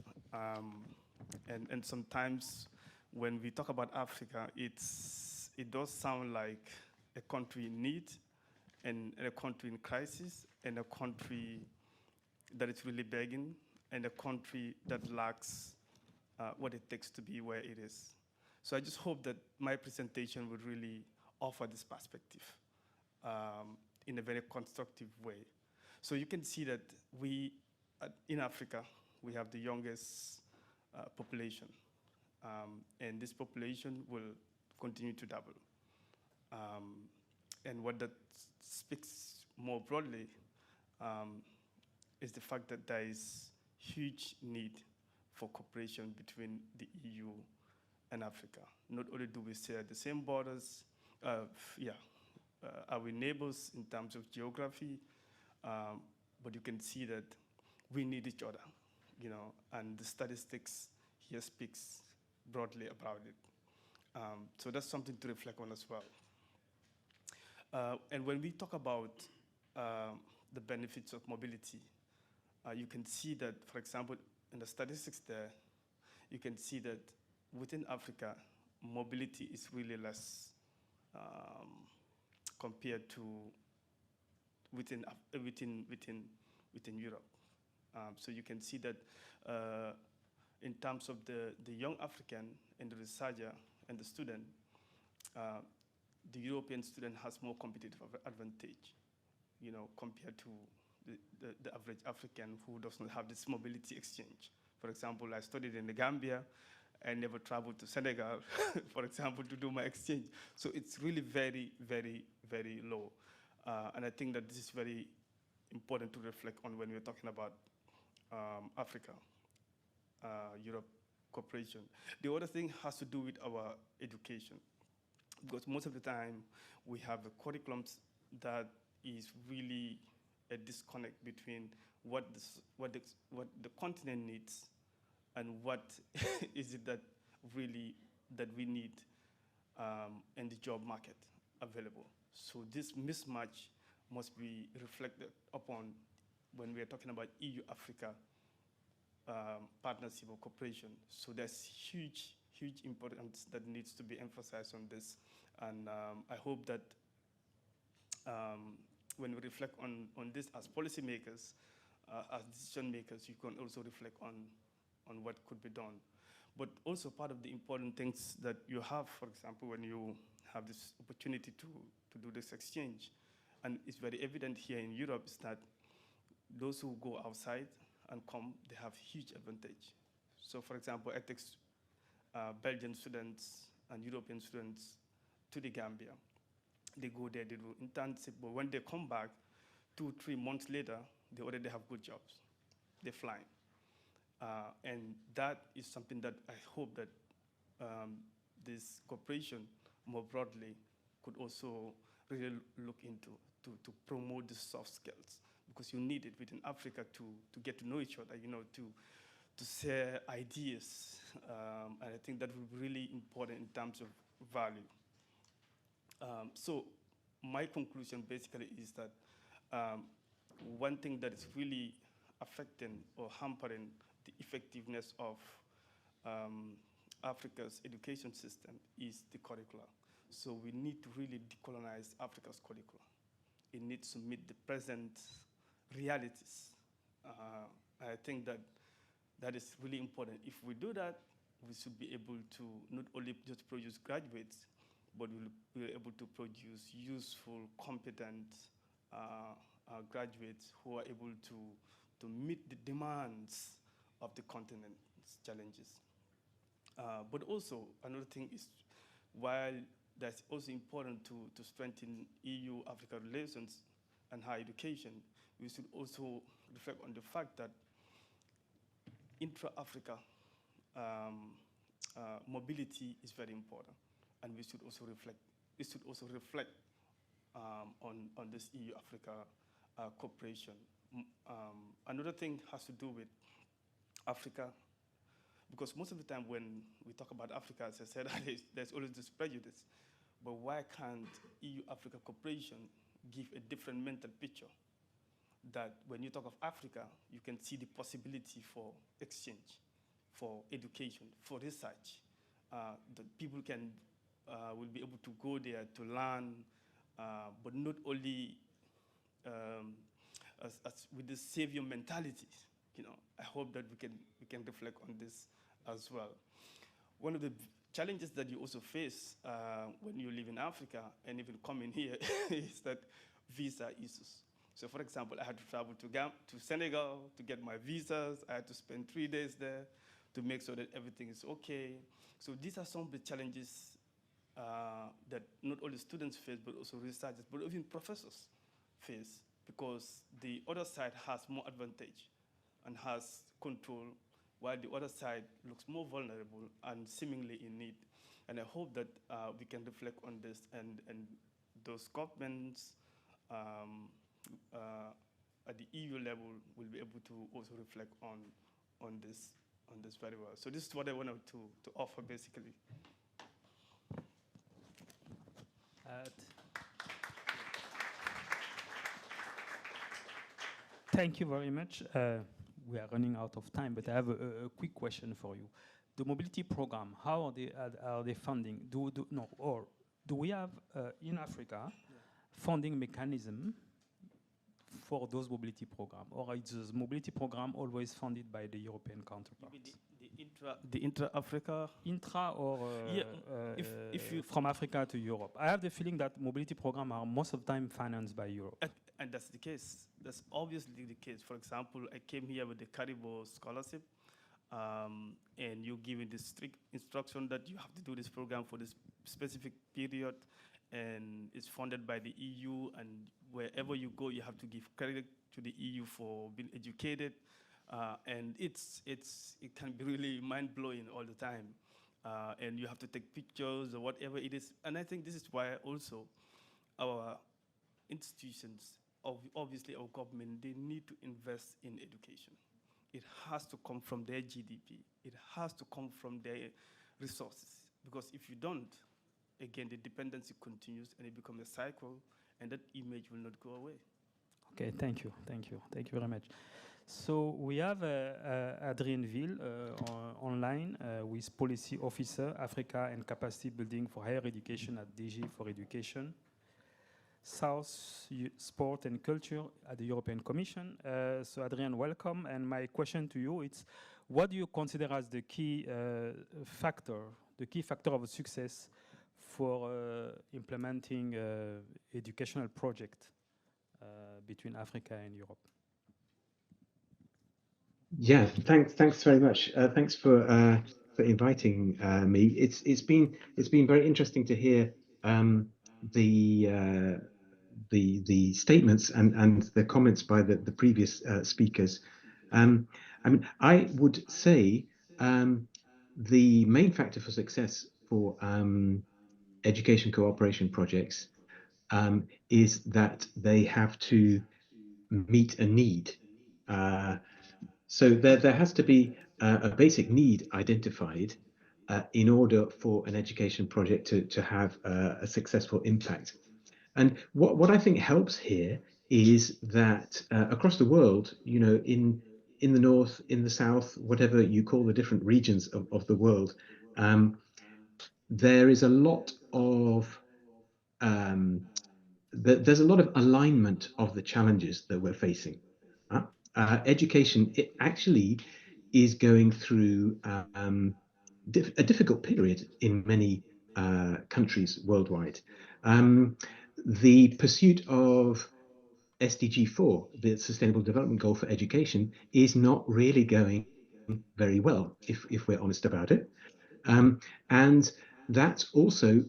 Speaker 6: and sometimes when we talk about Africa, it does sound like a country in need, and a country in crisis, and a country that is really begging, and a country that lacks what it takes to be where it is. So I just hope that my presentation would really offer this perspective in a very constructive way. So you can see that in Africa, we have the youngest population, and this population will continue to double. And what that speaks more broadly is the fact that there is huge need for cooperation between the EU and Africa. Not only do we share the same borders, are we neighbors in terms of geography, but you can see that we need each other, and the statistics here speaks broadly about it. So that's something to reflect on as well. And when we talk about the benefits of mobility, you can see that, for example, in the statistics there, you can see that within Africa, mobility is really less compared to within Europe. So you can see that in terms of the young African and the researcher and the student, the European student has more competitive advantage, compared to the average African who does not have this mobility exchange. For example, I studied in the Gambia. I never traveled to Senegal, for example, to do my exchange. So it's really very, very, very low. And I think that this is very important to reflect on when we're talking about Africa, Europe cooperation. The other thing has to do with our education, because most of the time we have the curriculums that is really a disconnect between what the continent needs and what is it that really that we need in the job market available. So this mismatch must be reflected upon when we are talking about EU-Africa partnership or cooperation. So there's huge importance that needs to be emphasized on this. And I hope that when we reflect on this as policymakers, as decision makers, you can also reflect on what could be done. But also part of the important things that you have, for example, when you have this opportunity to do this exchange, and it's very evident here in Europe, is that those who go outside and come, they have huge advantage. So for example, I take Belgian students and European students to the Gambia. They go there, they do internship, but when they come back, 2-3 months later, they already have good jobs. They're flying. And that is something that I hope that this cooperation more broadly could also really look into to promote the soft skills, because you need it within Africa to get to know each other, you know, to share ideas. And I think that will be really important in terms of value. So my conclusion basically is that one thing that is really affecting or hampering the effectiveness of Africa's education system is the curricula. So we need to really decolonize Africa's curricula. It needs to meet the present realities. I think that is really important. If we do that, we should be able to not only just produce graduates, but we'll be able to produce useful, competent graduates who are able to meet the demands of the continent's challenges. But also, another thing is, while that's also important to strengthen EU-Africa relations and higher education, we should also reflect on the fact that intra-Africa mobility is very important, and we should also reflect on this EU-Africa cooperation. Another thing has to do with Africa, because most of the time when we talk about Africa, as I said, there's always this prejudice. But why can't EU-Africa cooperation give a different mental picture? That when you talk of Africa, you can see the possibility for exchange, for education, for research. That people will be able to go there to learn, but not only as with the savior mentality. You know, I hope that we can reflect on this as well. One of the challenges that you also face when you live in Africa and even coming here is that visa issues. So for example, I had to travel to Senegal to get my visas. I had to spend 3 days there to make sure that everything is okay. So these are some of the challenges that not only students face, but also researchers, but even professors face, because the other side has more advantage and has control, while the other side looks more vulnerable and seemingly in need. And I hope that we can reflect on this, and those governments at the EU level will be able to also reflect on this very well. So this is what I wanted to offer, basically.
Speaker 2: Thank you very much. We are running out of time, but I have a quick question for you. The mobility program, how are they funding? Do we have in Africa funding mechanism for those mobility programs, or is the mobility program always funded by the European counterparts?
Speaker 6: The intra-Africa?
Speaker 2: Intra or if you from Africa to Europe. I have the feeling that mobility programs are most of the time financed by Europe.
Speaker 6: And that's the case. That's obviously the case. For example, I came here with the Caribou Scholarship, and you're given the strict instruction that you have to do this program for this specific period, and it's funded by the EU, and wherever you go, you have to give credit to the EU for being educated. And it can be really mind-blowing all the time. And you have to take pictures or whatever it is. And I think this is why also our institutions, obviously our government, they need to invest in education. It has to come from their GDP. It has to come from their resources. Because if you don't, again, the dependency continues and it becomes a cycle, and that image will not go away.
Speaker 2: Okay, thank you very much. So we have Adrien Ville online with Policy Officer, Africa and Capacity Building for Higher Education at DG for Education, South, Sport and Culture at the European Commission. So Adrien, welcome. And my question to you is, what do you consider as the key factor of success for implementing educational project between Africa and Europe?
Speaker 7: Yeah, thanks very much. Thanks for inviting me. It's been very interesting to hear the statements and the comments by the previous speakers. I mean, I would say the main factor for success for education cooperation projects is that they have to meet a need. So there has to be a basic need identified in order for an education project to have a successful impact. And what I think helps here is that across the world, you know, in the north, in the south, whatever you call the different regions of the world, there is a lot of there's a lot of alignment of the challenges that we're facing. Education, it actually is going through a difficult period in many countries worldwide. The pursuit of SDG 4, the Sustainable Development Goal for Education, is not really going very well, if we're honest about it. And that's also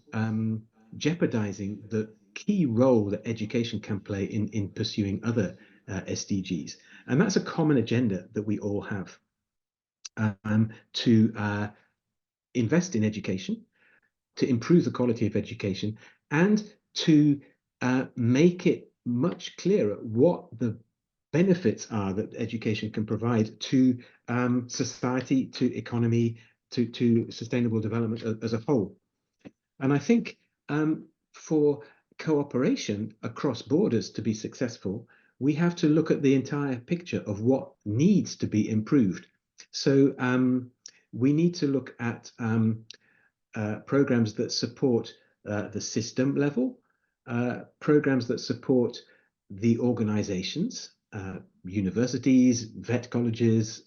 Speaker 7: jeopardizing the key role that education can play in pursuing other SDGs. And that's a common agenda that we all have, to invest in education, to improve the quality of education, and to make it much clearer what the benefits are that education can provide to society, to economy, to sustainable development as a whole. And I think for cooperation across borders to be successful, we have to look at the entire picture of what needs to be improved. So we need to look at programs that support the system level, programs that support the organizations, universities, vet colleges,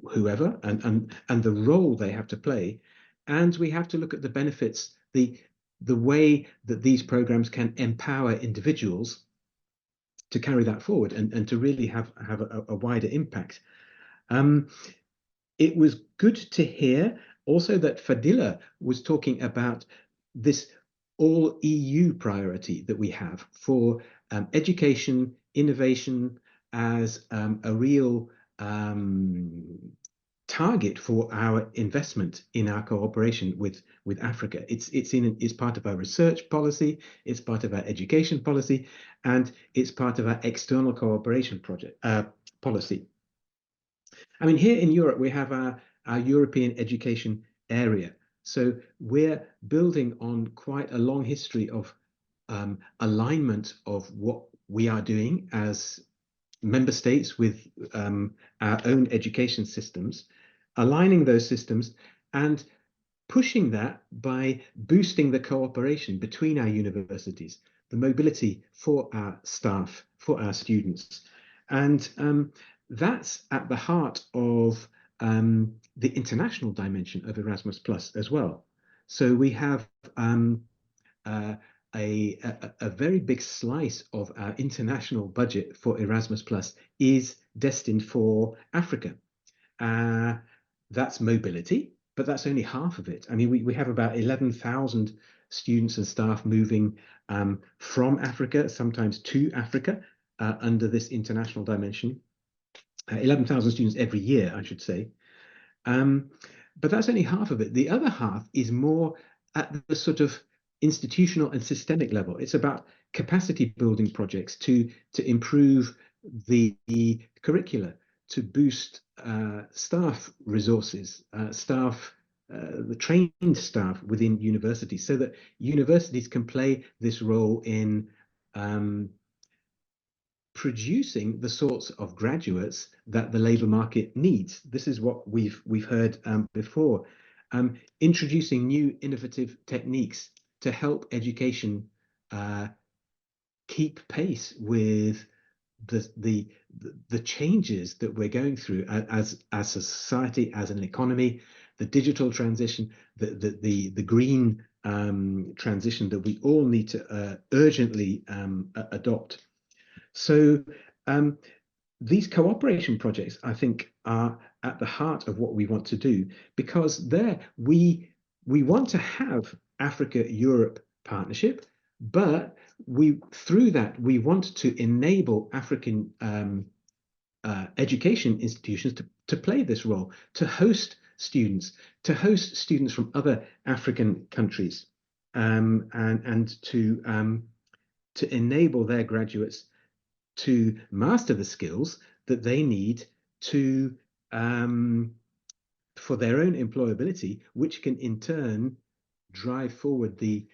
Speaker 7: whoever, and the role they have to play. And we have to look at the benefits, the way that these programs can empower individuals to carry that forward and to really have a wider impact. It was good to hear also that Fadila was talking about this all EU priority that we have for education, innovation as a real target for our investment in our cooperation with Africa. It's part of our research policy, it's part of our education policy, and it's part of our external cooperation policy. I mean, here in Europe, we have our European education area. So we're building on quite a long history of alignment of what we are doing as member states with our own education systems, aligning those systems and pushing that by boosting the cooperation between our universities, the mobility for our staff, for our students. And that's at the heart of the international dimension of Erasmus Plus as well. So we have a very big slice of our international budget for Erasmus Plus is destined for Africa. That's mobility, but that's only half of it. I mean, we have about 11,000 students and staff moving from Africa, sometimes to Africa, under this international dimension. 11,000 students every year, I should say. But that's only half of it. The other half is more at the sort of institutional and systemic level. It's about capacity building projects to improve the curricula, to boost staff resources, the trained staff within universities, so that universities can play this role in producing the sorts of graduates that the labour market needs. This is what we've heard before. Introducing new innovative techniques to help education keep pace with the changes that we're going through as a society, as an economy, the digital transition, the green transition that we all need to urgently adopt. So these cooperation projects, I think, are at the heart of what we want to do, because there we want to have Africa-Europe partnership, but through that we want to enable African education institutions to play this role, to host students from other African countries, and to enable their graduates to master the skills that they need to for their own employability, which can in turn drive forward the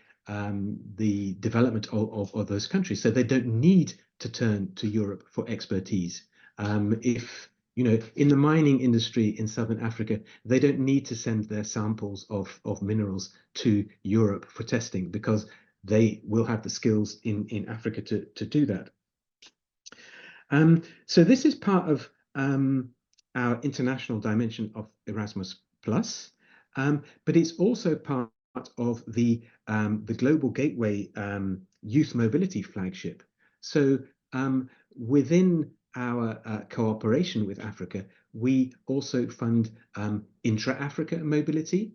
Speaker 7: development of those countries. So they don't need to turn to Europe for expertise. If in the mining industry in Southern Africa, they don't need to send their samples of minerals to Europe for testing, because they will have the skills in Africa to do that. So this is part of our international dimension of Erasmus+, but it's also part of the Global Gateway Youth Mobility Flagship. So within our cooperation with Africa, we also fund intra-Africa mobility.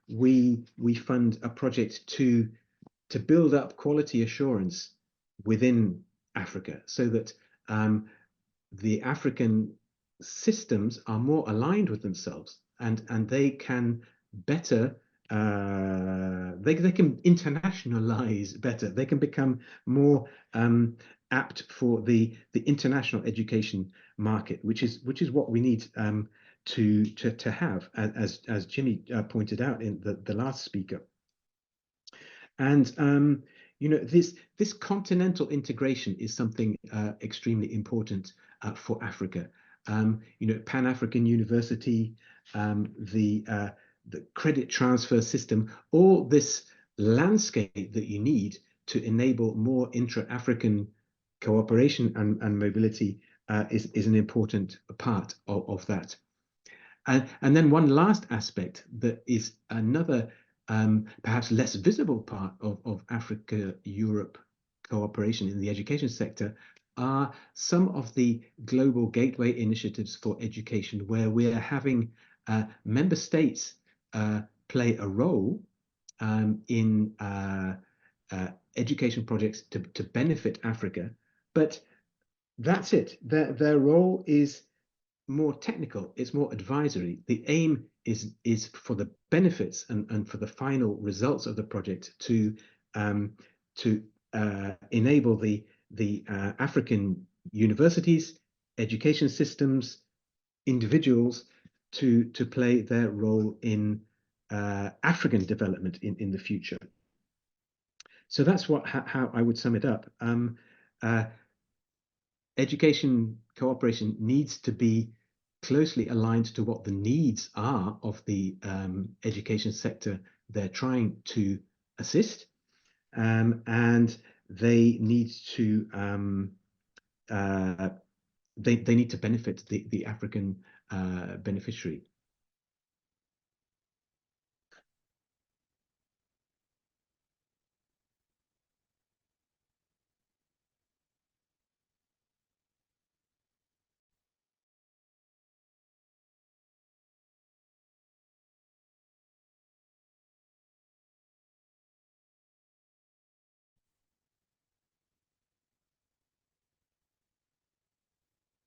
Speaker 7: We fund a project to build up quality assurance within Africa, so that the African systems are more aligned with themselves, and they can better they can internationalize better. They can become more apt for the international education market, which is what we need to have, as Jimmy pointed out in the last speaker. And this continental integration is something extremely important for Africa. Pan-African University, the credit transfer system, all this landscape that you need to enable more intra-African cooperation and mobility is an important part of that. And then one last aspect that is another perhaps less visible part of Africa-Europe cooperation in the education sector are some of the global gateway initiatives for education, where we are having member states play a role in education projects to benefit Africa. But that's it. Their role is more technical, it's more advisory. The aim is for the benefits and for the final results of the project to enable the African universities, education systems, individuals to play their role in African development in the future. So that's how I would sum it up. Education cooperation needs to be closely aligned to what the needs are of the education sector they're trying to assist, and they need to they need to benefit the African beneficiary.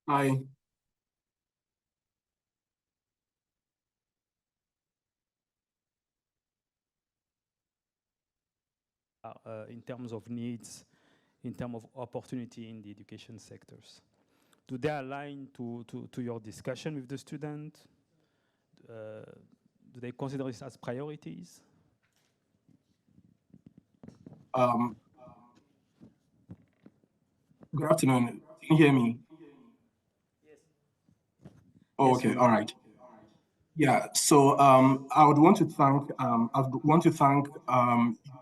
Speaker 8: Hi.
Speaker 2: in terms of needs, in terms of opportunity in the education sectors? Do they align to your discussion with the student? Do they consider this as priorities?
Speaker 8: Good afternoon. Can you hear me?
Speaker 2: Yes.
Speaker 8: Oh,
Speaker 2: Yes,
Speaker 8: okay, all right. Yeah, so I would want to thank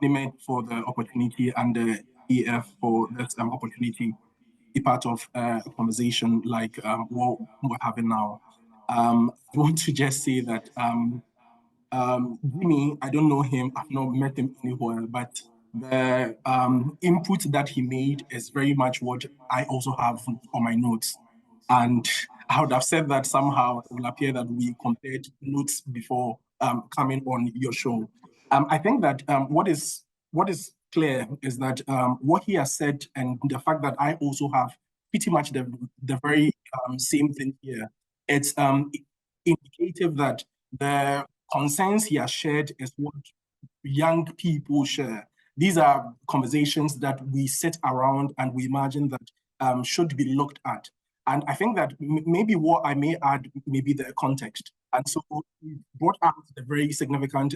Speaker 8: UNIMED for the opportunity and the EF for this opportunity to be part of a conversation like what we're having now. I want to just say that Jimmy, I don't know him, I've not met him anywhere, but the input that he made is very much what I also have on my notes. And I would have said that somehow it will appear that we compared notes before coming on your show. I think that what is clear is that what he has said and the fact that I also have pretty much the very same thing here, it's indicative that the concerns he has shared is what young people share. These are conversations that we sit around and we imagine that should be looked at. And I think that maybe what I may add may be the context. And so we brought out the very significant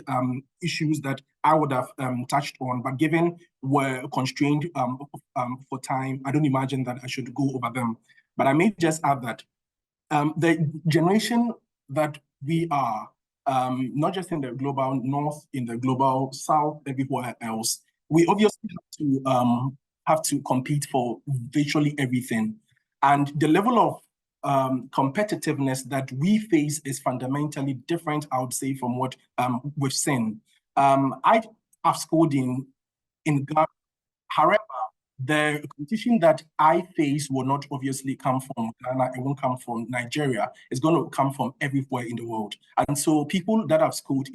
Speaker 8: issues that I would have touched on, but given we're constrained for time, I don't imagine that I should go over them. But I may just add that the generation that we are, not just in the global north, in the global south, everywhere else, we obviously have to compete for virtually everything. And the level of competitiveness that we face is fundamentally different, I would say, from what we've seen. I have schooled in Ghana. However, the competition that I face will not obviously come from Ghana, it won't come from Nigeria. It's going to come from everywhere in the world. And so people that have schooled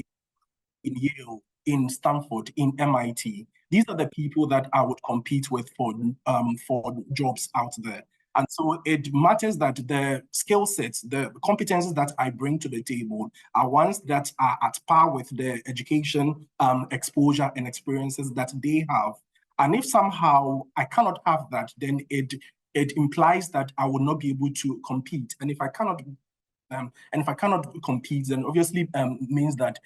Speaker 8: in Yale, in Stanford, in MIT, these are the people that I would compete with for jobs out there. And so it matters that the skill sets, the competences that I bring to the table are ones that are at par with the education, exposure, and experiences that they have. And if somehow I cannot have that, then it implies that I will not be able to compete. And if I cannot compete, then obviously means that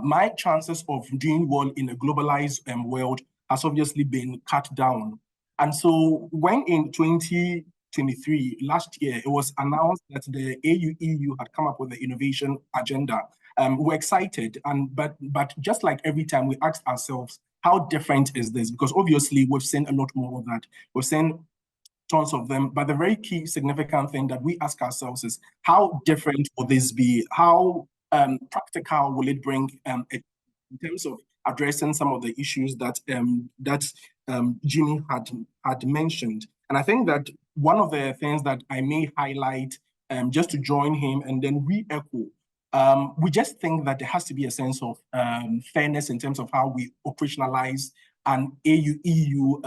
Speaker 8: my chances of doing well in a globalized world has obviously been cut down. And so when in 2023, last year, it was announced that the AU-EU had come up with the innovation agenda. We're excited, but just like every time we asked ourselves, how different is this? Because obviously we've seen a lot more of that. We've seen tons of them, but the very key significant thing that we ask ourselves is how different will this be? How practical will it bring in terms of addressing some of the issues that Jimmy had mentioned? And I think that one of the things that I may highlight just to join him and then re-echo, we just think that there has to be a sense of fairness in terms of how we operationalize an AU-EU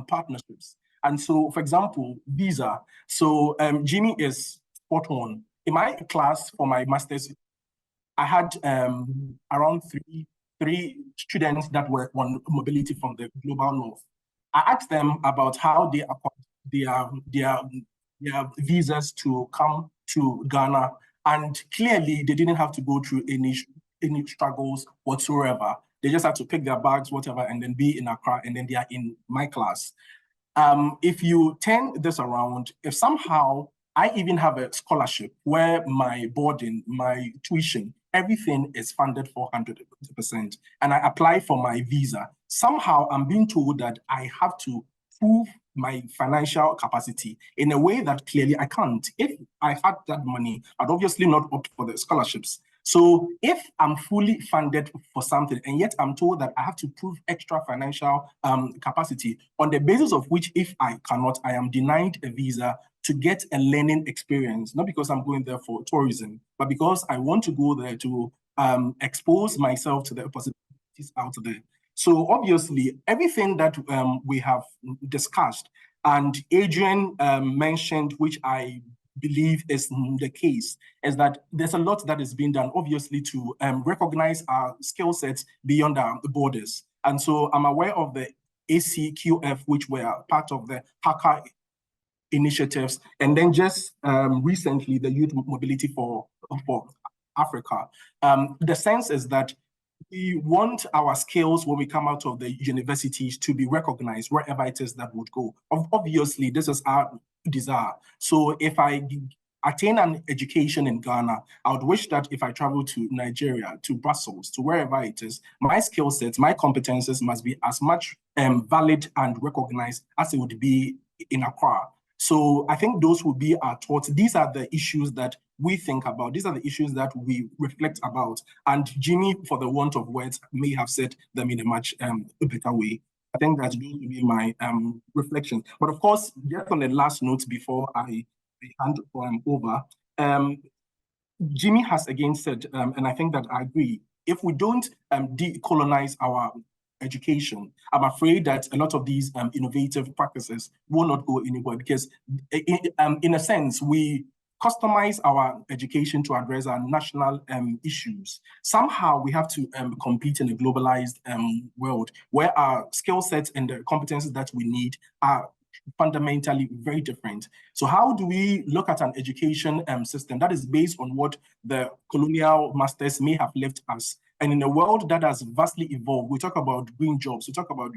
Speaker 8: partnerships. And so, for example, visa. So Jimmy is spot on. In my class for my master's, I had around three students that were on mobility from the global north. I asked them about how they acquired their visas to come to Ghana, and clearly they didn't have to go through any struggles whatsoever. They just had to pick their bags, whatever, and then be in Accra, and then they are in my class. If you turn this around, if somehow I even have a scholarship where my boarding, my tuition, everything is funded for 100%, and I apply for my visa, somehow I'm being told that I have to prove my financial capacity in a way that clearly I can't. If I had that money, I'd obviously not opt for the scholarships. So if I'm fully funded for something and yet I'm told that I have to prove extra financial capacity on the basis of which if I cannot, I am denied a visa to get a learning experience, not because I'm going there for tourism, but because I want to go there to expose myself to the possibilities out there. So obviously, everything that we have discussed and Adrian mentioned, which I believe is the case is that there's a lot that is being done, obviously, to recognize our skill sets beyond our borders. And so I'm aware of the ACQF, which were part of the hacker initiatives, and then just recently the Youth Mobility for Africa. The sense is that we want our skills when we come out of the universities to be recognized wherever it is that would go. Obviously, this is our desire. So if I attain an education in Ghana, I would wish that if I travel to Nigeria, to Brussels, to wherever it is, my skill sets, my competences must be as much valid and recognized as it would be in Accra. So I think those would be our thoughts. These are the issues that we think about. These are the issues that we reflect about. And Jimmy, for the want of words, may have said them in a much better way. I think that's going to be my reflection. But of course, just on the last note before I hand over, Jimmy has again said, and I think that I agree, if we don't decolonize our education, I'm afraid that a lot of these innovative practices will not go anywhere, because in a sense, we customize our education to address our national issues. Somehow we have to compete in a globalized world where our skill sets and the competences that we need are fundamentally very different. So how do we look at an education system that is based on what the colonial masters may have left us? And in a world that has vastly evolved, we talk about green jobs, we talk about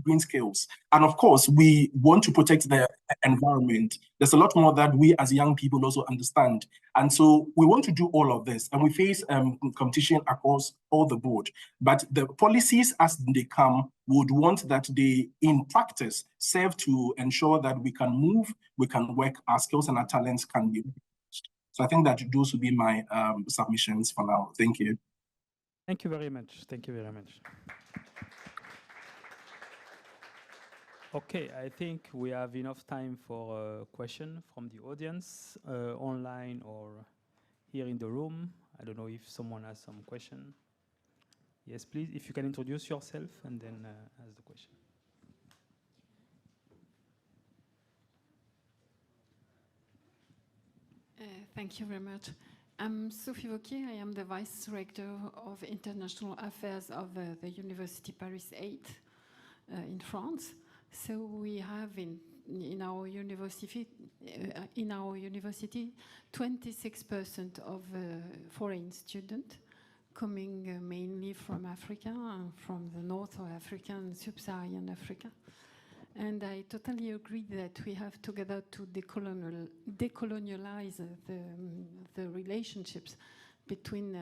Speaker 8: green skills. And of course, we want to protect the environment. There's a lot more that we as young people also understand. And so we want to do all of this, and we face competition across all the board. But the policies as they come would want that they, in practice, serve to ensure that we can move, we can work, our skills and our talents can be reached. So I think that those would be my submissions for now. Thank you.
Speaker 2: Thank you very much. Thank you very much. Okay, I think we have enough time for a question from the audience, online or here in the room. I don't know if someone has some question. Yes, please, if you can introduce yourself and then ask the question.
Speaker 9: Thank you very much. I'm Sophie Wauquiez. I am the Vice Director of International Affairs of the University Paris 8 in France. So we have in our university 26% of foreign students coming mainly from Africa, from the north of Africa and Sub-Saharan Africa. And I totally agree that we have together to decolonialize the relationships between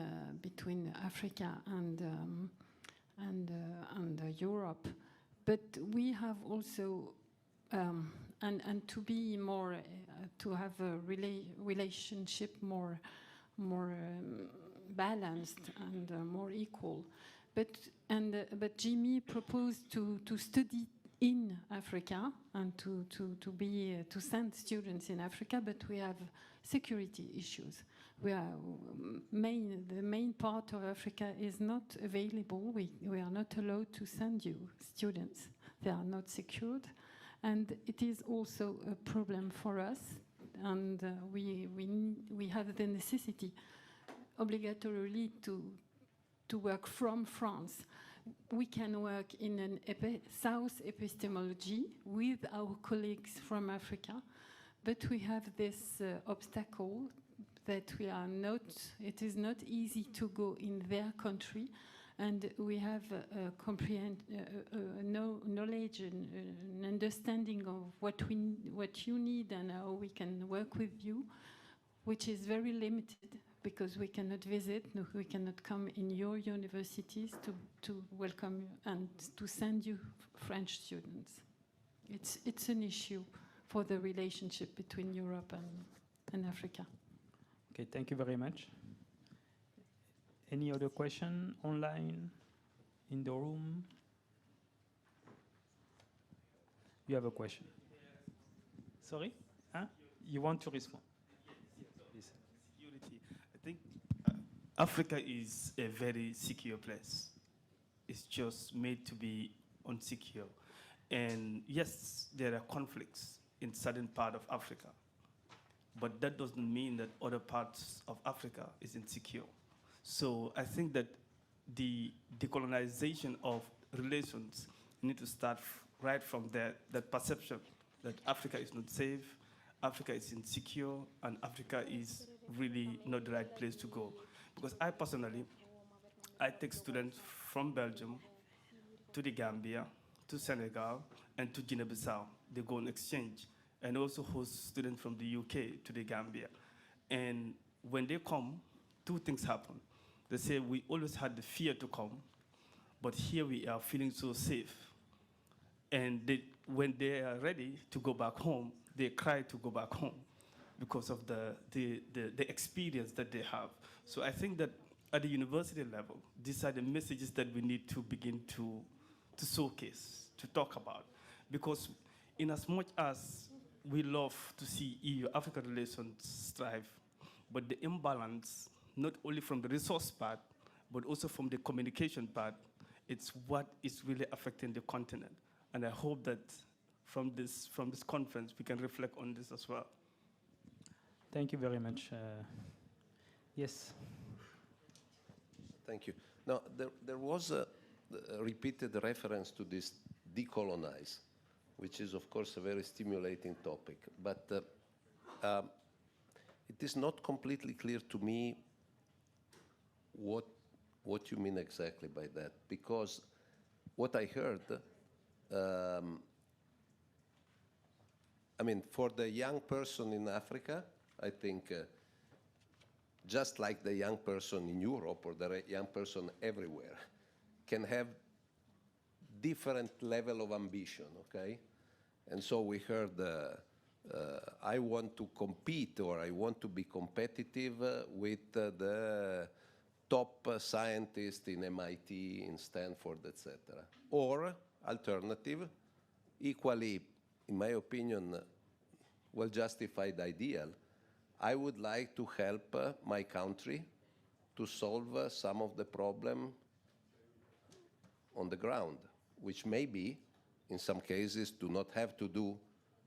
Speaker 9: Africa and Europe. But we have also and to be more to have a relationship more balanced and more equal. But Jimmy proposed to study in Africa and to send students in Africa, but we have security issues. The main part of Africa is not available. We are not allowed to send you students. They are not secured, and it is also a problem for us. And we have the necessity, obligatorily, to work from France. We can work in an South epistemology with our colleagues from Africa, but we have this obstacle that it is not easy to go in their country, and we have knowledge and an understanding of what you need and how we can work with you, which is very limited, because we cannot visit, we cannot come in your universities to welcome you and to send you French students. It's an issue for the relationship between Europe and Africa.
Speaker 2: Okay, thank you very much. Any other question online, in the room? You have a question? Sorry? Huh? You want to respond?
Speaker 6: Africa is a very secure place. It's just made to be unsecure. And yes, there are conflicts in certain part of Africa. but that doesn't mean that other parts of Africa is insecure. So I think that the decolonization of relations need to start right from that perception that Africa is not safe, Africa is insecure, and Africa is really not the right place to go. Because I personally, I take students from Belgium to the Gambia, to Senegal, and to Guinea-Bissau. They go on exchange, and also host students from the UK to the Gambia. And when they come, two things happen. They say, we always had the fear to come, but here we are feeling so safe. And when they are ready to go back home, they cry to go back home because of the experience that they have. So I think that at the university level, these are the messages that we need to begin to showcase, to talk about. Because in as much as we love to see EU-Africa relations thrive, but the imbalance, not only from the resource part, but also from the communication part, it's what is really affecting the continent. And I hope that from this conference, we can reflect on this as well.
Speaker 2: Thank you very much. Yes.
Speaker 3: Thank you. Now, there was a repeated reference to this decolonize, which is, of course, a very stimulating topic. But it is not completely clear to me what you mean exactly by that. Because what I heard, I mean, for the young person in Africa, I think just like the young person in Europe or the young person everywhere, can have different level of ambition, okay? And so we heard, I want to compete or I want to be competitive with the top scientist in MIT, in Stanford, etc. Or alternative, equally, in my opinion, well-justified ideal, I would like to help my country to solve some of the problem on the ground, which maybe, in some cases, do not have to do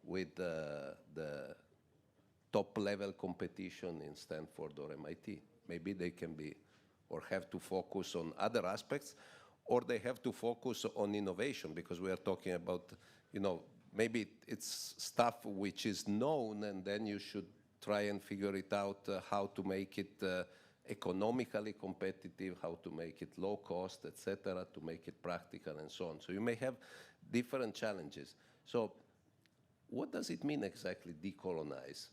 Speaker 3: with the top-level competition in Stanford or MIT. Maybe they can be, or have to focus on other aspects, or they have to focus on innovation, because we are talking about, you know, maybe it's stuff which is known, and then you should try and figure it out how to make it economically competitive, how to make it low cost, etc., to make it practical and so on. So you may have different challenges. So what does it mean exactly, decolonize?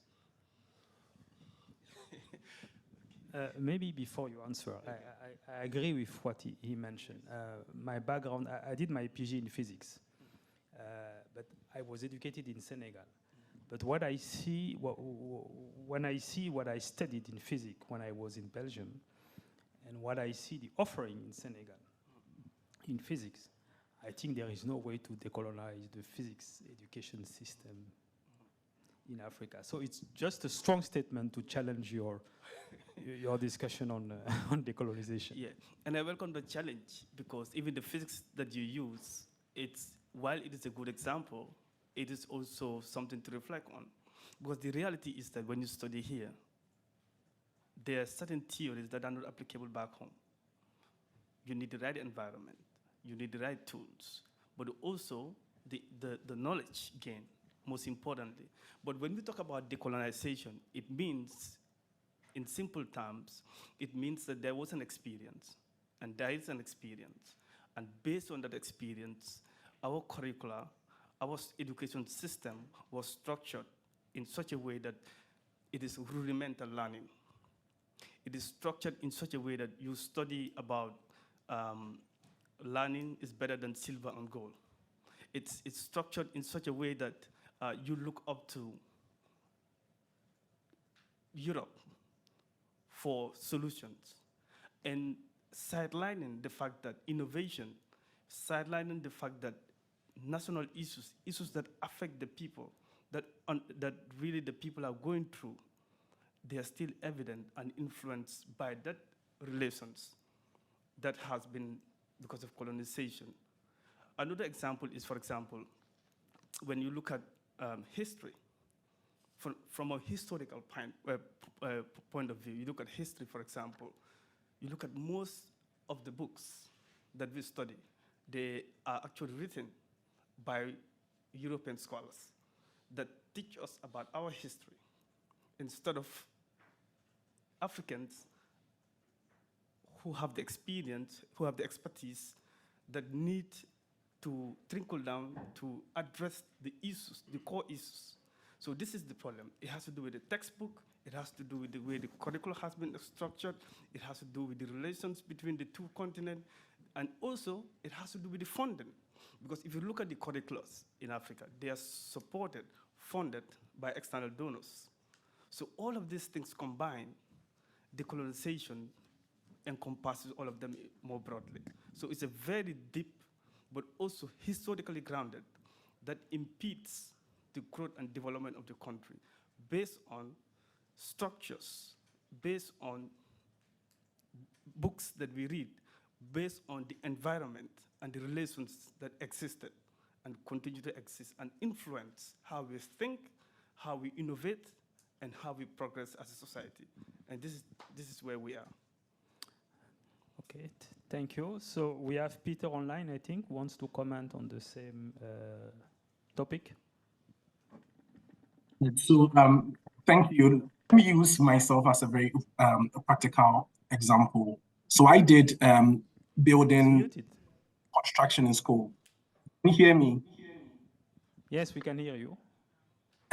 Speaker 2: Maybe before you answer, I agree with what he mentioned. My background, I did my PhD in physics, but I was educated in Senegal. But what I see, when I see what I studied in physics when I was in Belgium, and what I see the offering in Senegal in physics, I think there is no way to decolonize the physics education system in Africa. So it's just a strong statement to challenge your discussion on decolonization.
Speaker 6: Yeah, and I welcome the challenge, because even the physics that you use, while it is a good example, it is also something to reflect on. Because the reality is that when you study here, there are certain theories that are not applicable back home. You need the right environment, you need the right tools, but also the knowledge gain, most importantly. But when we talk about decolonization, it means, in simple terms, it means that there was an experience, and there is an experience. And based on that experience, our curricula, our education system was structured in such a way that it is rudimental learning. It is structured in such a way that you study about learning is better than silver and gold. It's structured in such a way that you look up to Europe for solutions, and sidelining the fact that innovation, sidelining the fact that national issues that affect the people, that really the people are going through, they are still evident and influenced by that relations that has been because of colonization. Another example is, for example, when you look at history, from a historical point of view, you look at history, for example, you look at most of the books that we study, they are actually written by European scholars that teach us about our history instead of Africans who have the experience, who have the expertise that need to trickle down to address the issues, the core issues. So this is the problem. It has to do with the textbook. It has to do with the way the curriculum has been structured. It has to do with the relations between the two continents. And also, it has to do with the funding. Because if you look at the curriculums in Africa, they are supported, funded by external donors. So all of these things combined, decolonization encompasses all of them more broadly. So it's a very deep, but also historically grounded, that impedes the growth and development of the country based on structures, based on books that we read, based on the environment and the relations that existed and continue to exist and influence how we think, how we innovate, and how we progress as a society. And this is where we are.
Speaker 2: Okay, thank you. So we have Peter online, I think, wants to comment on the same topic.
Speaker 8: So thank you. Let me use myself as a very practical example. So I did building construction in school. Can you hear me?
Speaker 2: Yes, we can hear you.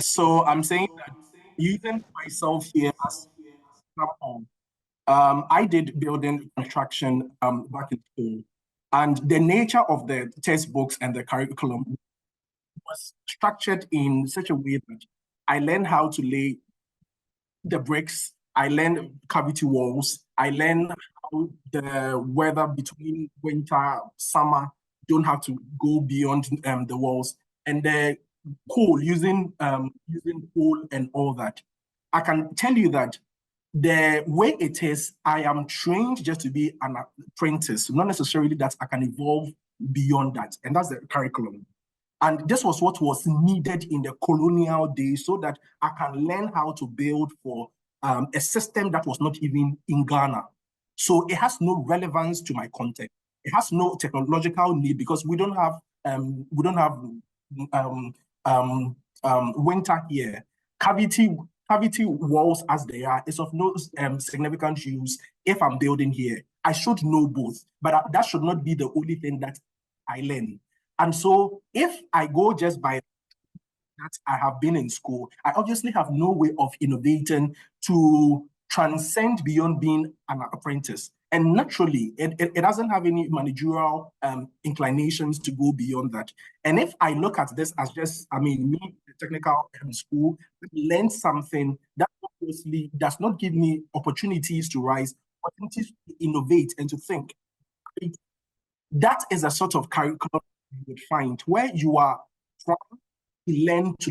Speaker 8: So I'm saying that using myself here as an example, I did building construction back in school, and the nature of the textbooks and the curriculum was structured in such a way that I learned how to lay the bricks, I learned cavity walls, I learned how the weather between winter, summer, don't have to go beyond the walls, and the coal, using coal and all that. I can tell you that the way it is, I am trained just to be an apprentice, not necessarily that I can evolve beyond that. And that's the curriculum. And this was what was needed in the colonial days so that I can learn how to build for a system that was not even in Ghana. So it has no relevance to my context. It has no technological need because we don't have winter here. Cavity walls as they are is of no significant use if I'm building here. I should know both, but that should not be the only thing that I learn. And so if I go just by that I have been in school, I obviously have no way of innovating to transcend beyond being an apprentice. And naturally, it doesn't have any managerial inclinations to go beyond that. And if I look at this as just, me, the technical school, learn something that obviously does not give me opportunities to rise, opportunities to innovate and to think. That is a sort of curriculum you would find where you are trying to learn to